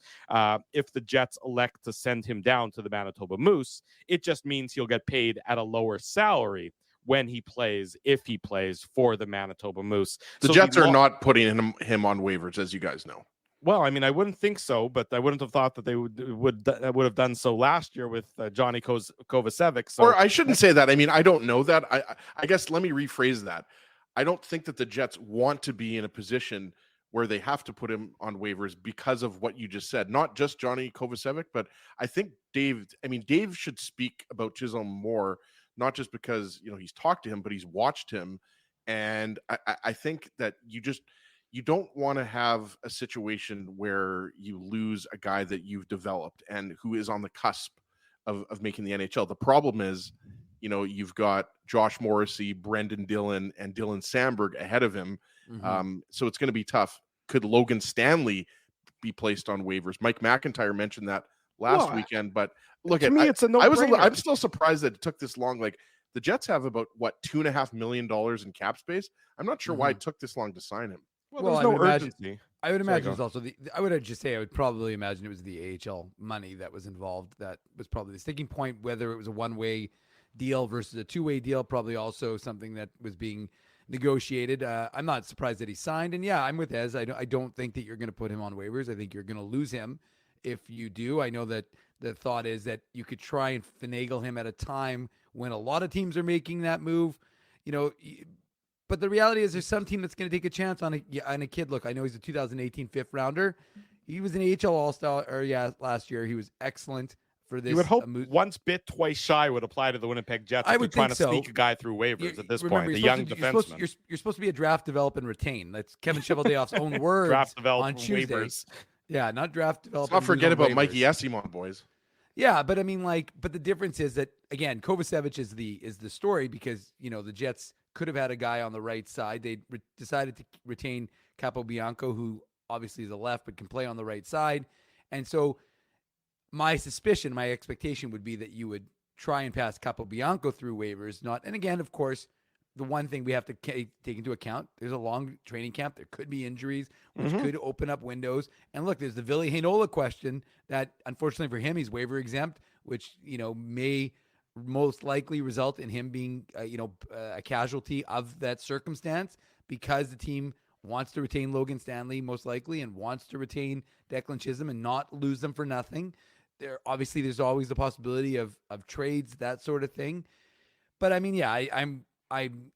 S2: if the Jets elect to send him down to the Manitoba Moose. It just means he'll get paid at a lower salary when he plays, if he plays for the Manitoba Moose.
S3: The Jets are not putting him on waivers, as you guys know.
S2: Well, I mean, I wouldn't think so, but I wouldn't have thought that they would have done so last year with Johnny Kovacevic. So,
S3: Or I shouldn't say that. I mean, I don't know that. I guess let me rephrase that. I don't think that the Jets want to be in a position where they have to put him on waivers because of what you just said. Not just Johnny Kovacevic, but I think Dave should speak about Chisholm more, not just because he's talked to him, but he's watched him. And I think that you don't want to have a situation where you lose a guy that you've developed and who is on the cusp of making the NHL. The problem is, you've got Josh Morrissey, Brendan Dillon, and Dylan Sandberg ahead of him.
S4: Mm-hmm.
S3: So it's going to be tough. Could Logan Stanley be placed on waivers? Mike McIntyre mentioned that last weekend, but look,
S2: to me, it's a no-brainer.
S3: I'm still surprised that it took this long. Like, the Jets have about $2.5 million in cap space. I'm not sure why it took this long to sign him.
S2: Well, there's no urgency.
S4: I would imagine it's also I would probably imagine it was the AHL money that was involved. That was probably the sticking point, whether it was a 1-way deal versus a 2-way deal, probably also something that was being negotiated. I'm not surprised that he signed. And yeah, I'm with Ez. I don't think that you're going to put him on waivers. I think you're going to lose him if you do. I know that the thought is that you could try and finagle him at a time when a lot of teams are making that move, but the reality is there's some team that's going to take a chance on a kid. Look, I know he's a 2018 fifth rounder. He was an AHL All-Star last year. He was excellent for this.
S2: You would hope once bit, twice shy would apply to the Winnipeg Jets.
S4: I
S2: if
S4: would
S2: they're trying
S4: think
S2: to
S4: so.
S2: sneak a guy through waivers at this
S4: Remember,
S2: point. The young defenseman.
S4: You're supposed to be a draft, develop, and retain. That's Kevin Cheveldayoff's own words
S2: Draft, develop,
S4: on Tuesday.
S2: waivers.
S4: Yeah, not draft, develop.
S3: Let's not forget about
S4: waivers.
S3: Mikey Esimon, boys.
S4: Yeah, but I mean, but the difference is that again, Kovacevic is the story because the Jets could have had a guy on the right side. They decided to retain Capobianco, who obviously is a left but can play on the right side, and so my expectation would be that you would try and pass Capobianco through waivers. And again, of course, the one thing we have to take into account, there's a long training camp. There could be injuries, which could open up windows. And look, there's the Ville Heinola question that, unfortunately for him, he's waiver exempt, which, may most likely result in him being, a casualty of that circumstance because the team wants to retain Logan Stanley most likely and wants to retain Declan Chisholm and not lose them for nothing. There's always the possibility of trades, that sort of thing. But I mean, yeah,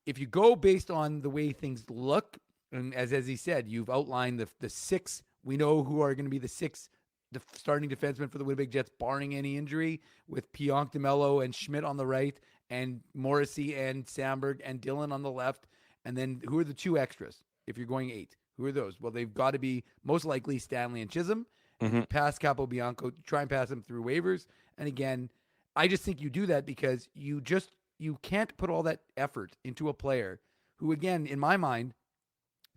S4: if you go based on the way things look, and as he said, you've outlined the six, we know who are going to be the six starting defensemen for the Winnipeg Jets, barring any injury, with Pionk, DeMello, and Schmidt on the right, and Morrissey and Samberg and Dillon on the left. And then who are the two extras if you're going 8? Who are those? Well, they've got to be most likely Stanley and Chisholm. Pass Capobianco, try and pass him through waivers. And again, I just think you do that because you can't put all that effort into a player who, again, in my mind,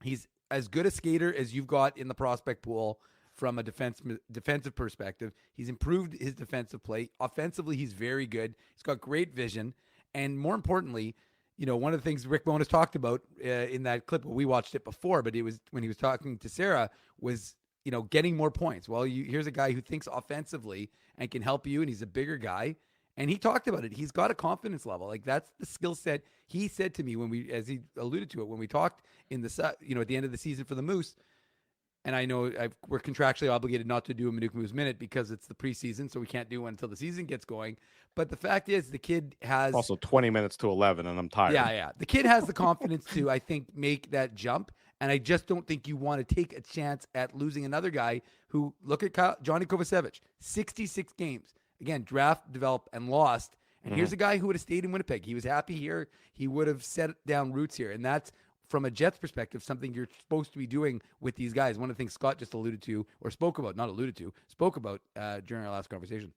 S4: he's as good a skater as you've got in the prospect pool from a defensive perspective. He's improved his defensive play. Offensively, he's very good. He's got great vision. And more importantly, one of the things Rick Bowness talked about in that clip, we watched it before, but it was when he was talking to Sarah, was getting more points. Well, here's a guy who thinks offensively and can help you, and he's a bigger guy. And he talked about it. He's got a confidence level. Like, that's the skill set. He said to me as he alluded to it, when we talked at the end of the season for the Moose, and I know we're contractually obligated not to do a Manuk Moose Minute because it's the preseason, so we can't do one until the season gets going. But the fact is, the kid has
S2: also 20 minutes to 11, and I'm tired.
S4: Yeah. The kid has the confidence to, I think, make that jump. And I just don't think you want to take a chance at losing another guy who, look at Johnny Kovacevic, 66 games. Again, draft, develop, and lost. And here's a guy who would have stayed in Winnipeg. He was happy here. He would have set down roots here. And that's, from a Jets perspective, something you're supposed to be doing with these guys. One of the things Scott just spoke about during our last conversation.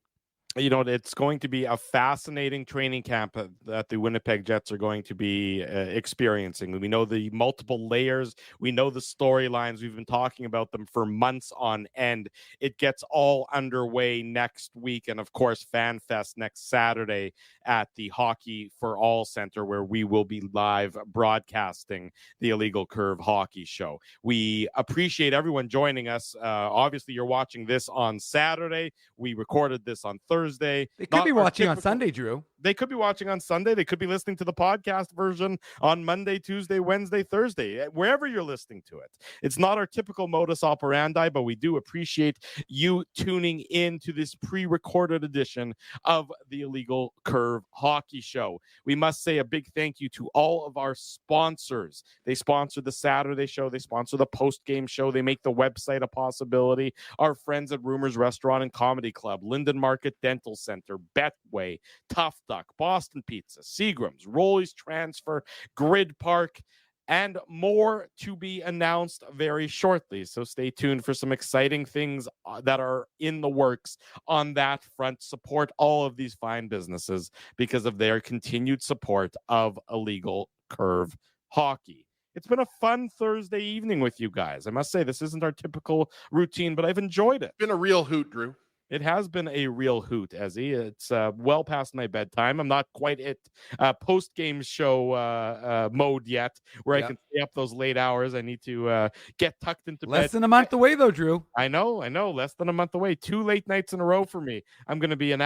S2: It's going to be a fascinating training camp that the Winnipeg Jets are going to be experiencing. We know the multiple layers. We know the storylines. We've been talking about them for months on end. It gets all underway next week. And, of course, FanFest next Saturday at the Hockey for All Center, where we will be live broadcasting the Illegal Curve Hockey Show. We appreciate everyone joining us. Obviously, you're watching this on Saturday. We recorded this on Thursday. They
S4: could be watching on Sunday, Drew.
S2: They could be watching on Sunday. They could be listening to the podcast version on Monday, Tuesday, Wednesday, Thursday, wherever you're listening to it. It's not our typical modus operandi, but we do appreciate you tuning in to this pre-recorded edition of the Illegal Curve Hockey Show. We must say a big thank you to all of our sponsors. They sponsor the Saturday show. They sponsor the post-game show. They make the website a possibility. Our friends at Rumors Restaurant and Comedy Club, Linden Market Dental Center, Betway, Tough Duck, Boston Pizza, Seagram's, Rolly's Transfer, Grid Park, and more to be announced very shortly. So stay tuned for some exciting things that are in the works on that front. Support all of these fine businesses because of their continued support of Illegal Curve Hockey. It's been a fun Thursday evening with you guys. I must say, this isn't our typical routine, but I've enjoyed it.
S3: It's been a real hoot, Drew.
S2: It has been a real hoot, Ezzy. It's well past my bedtime. I'm not quite at post-game show mode yet, where I can stay up those late hours. I need to get tucked into bed.
S4: Less than a month away, though, Drew.
S2: I know. Less than a month away. 2 late nights in a row for me. I'm going to be I'm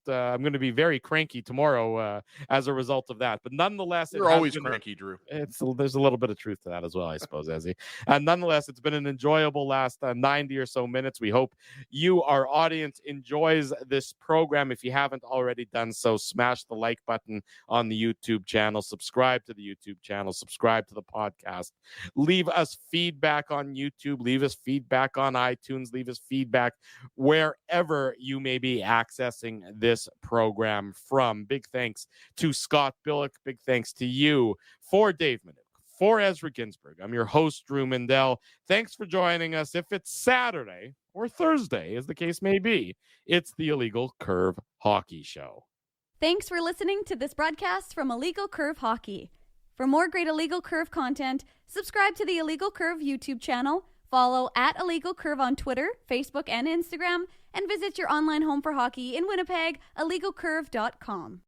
S2: going to be very cranky tomorrow as a result of that. But nonetheless,
S3: you're always cranky, Drew.
S2: There's a little bit of truth to that as well, I suppose, Ezzy. Nonetheless, it's been an enjoyable last 90 or so minutes. We hope you, our audience, audience enjoys this program, if you haven't already done so, smash the like button on the YouTube channel, subscribe to the YouTube channel, subscribe to the podcast, leave us feedback on YouTube, leave us feedback on iTunes, leave us feedback wherever you may be accessing this program from. Big thanks to Scott Billick. Big thanks to you. For Dave Minnick, for Ezra Ginsburg, I'm your host, Drew Mindell. Thanks for joining us. If it's Saturday or Thursday, as the case may be, it's the Illegal Curve Hockey Show.
S1: Thanks for listening to this broadcast from Illegal Curve Hockey. For more great Illegal Curve content, subscribe to the Illegal Curve YouTube channel, follow at Illegal Curve on Twitter, Facebook, and Instagram, and visit your online home for hockey in Winnipeg, illegalcurve.com.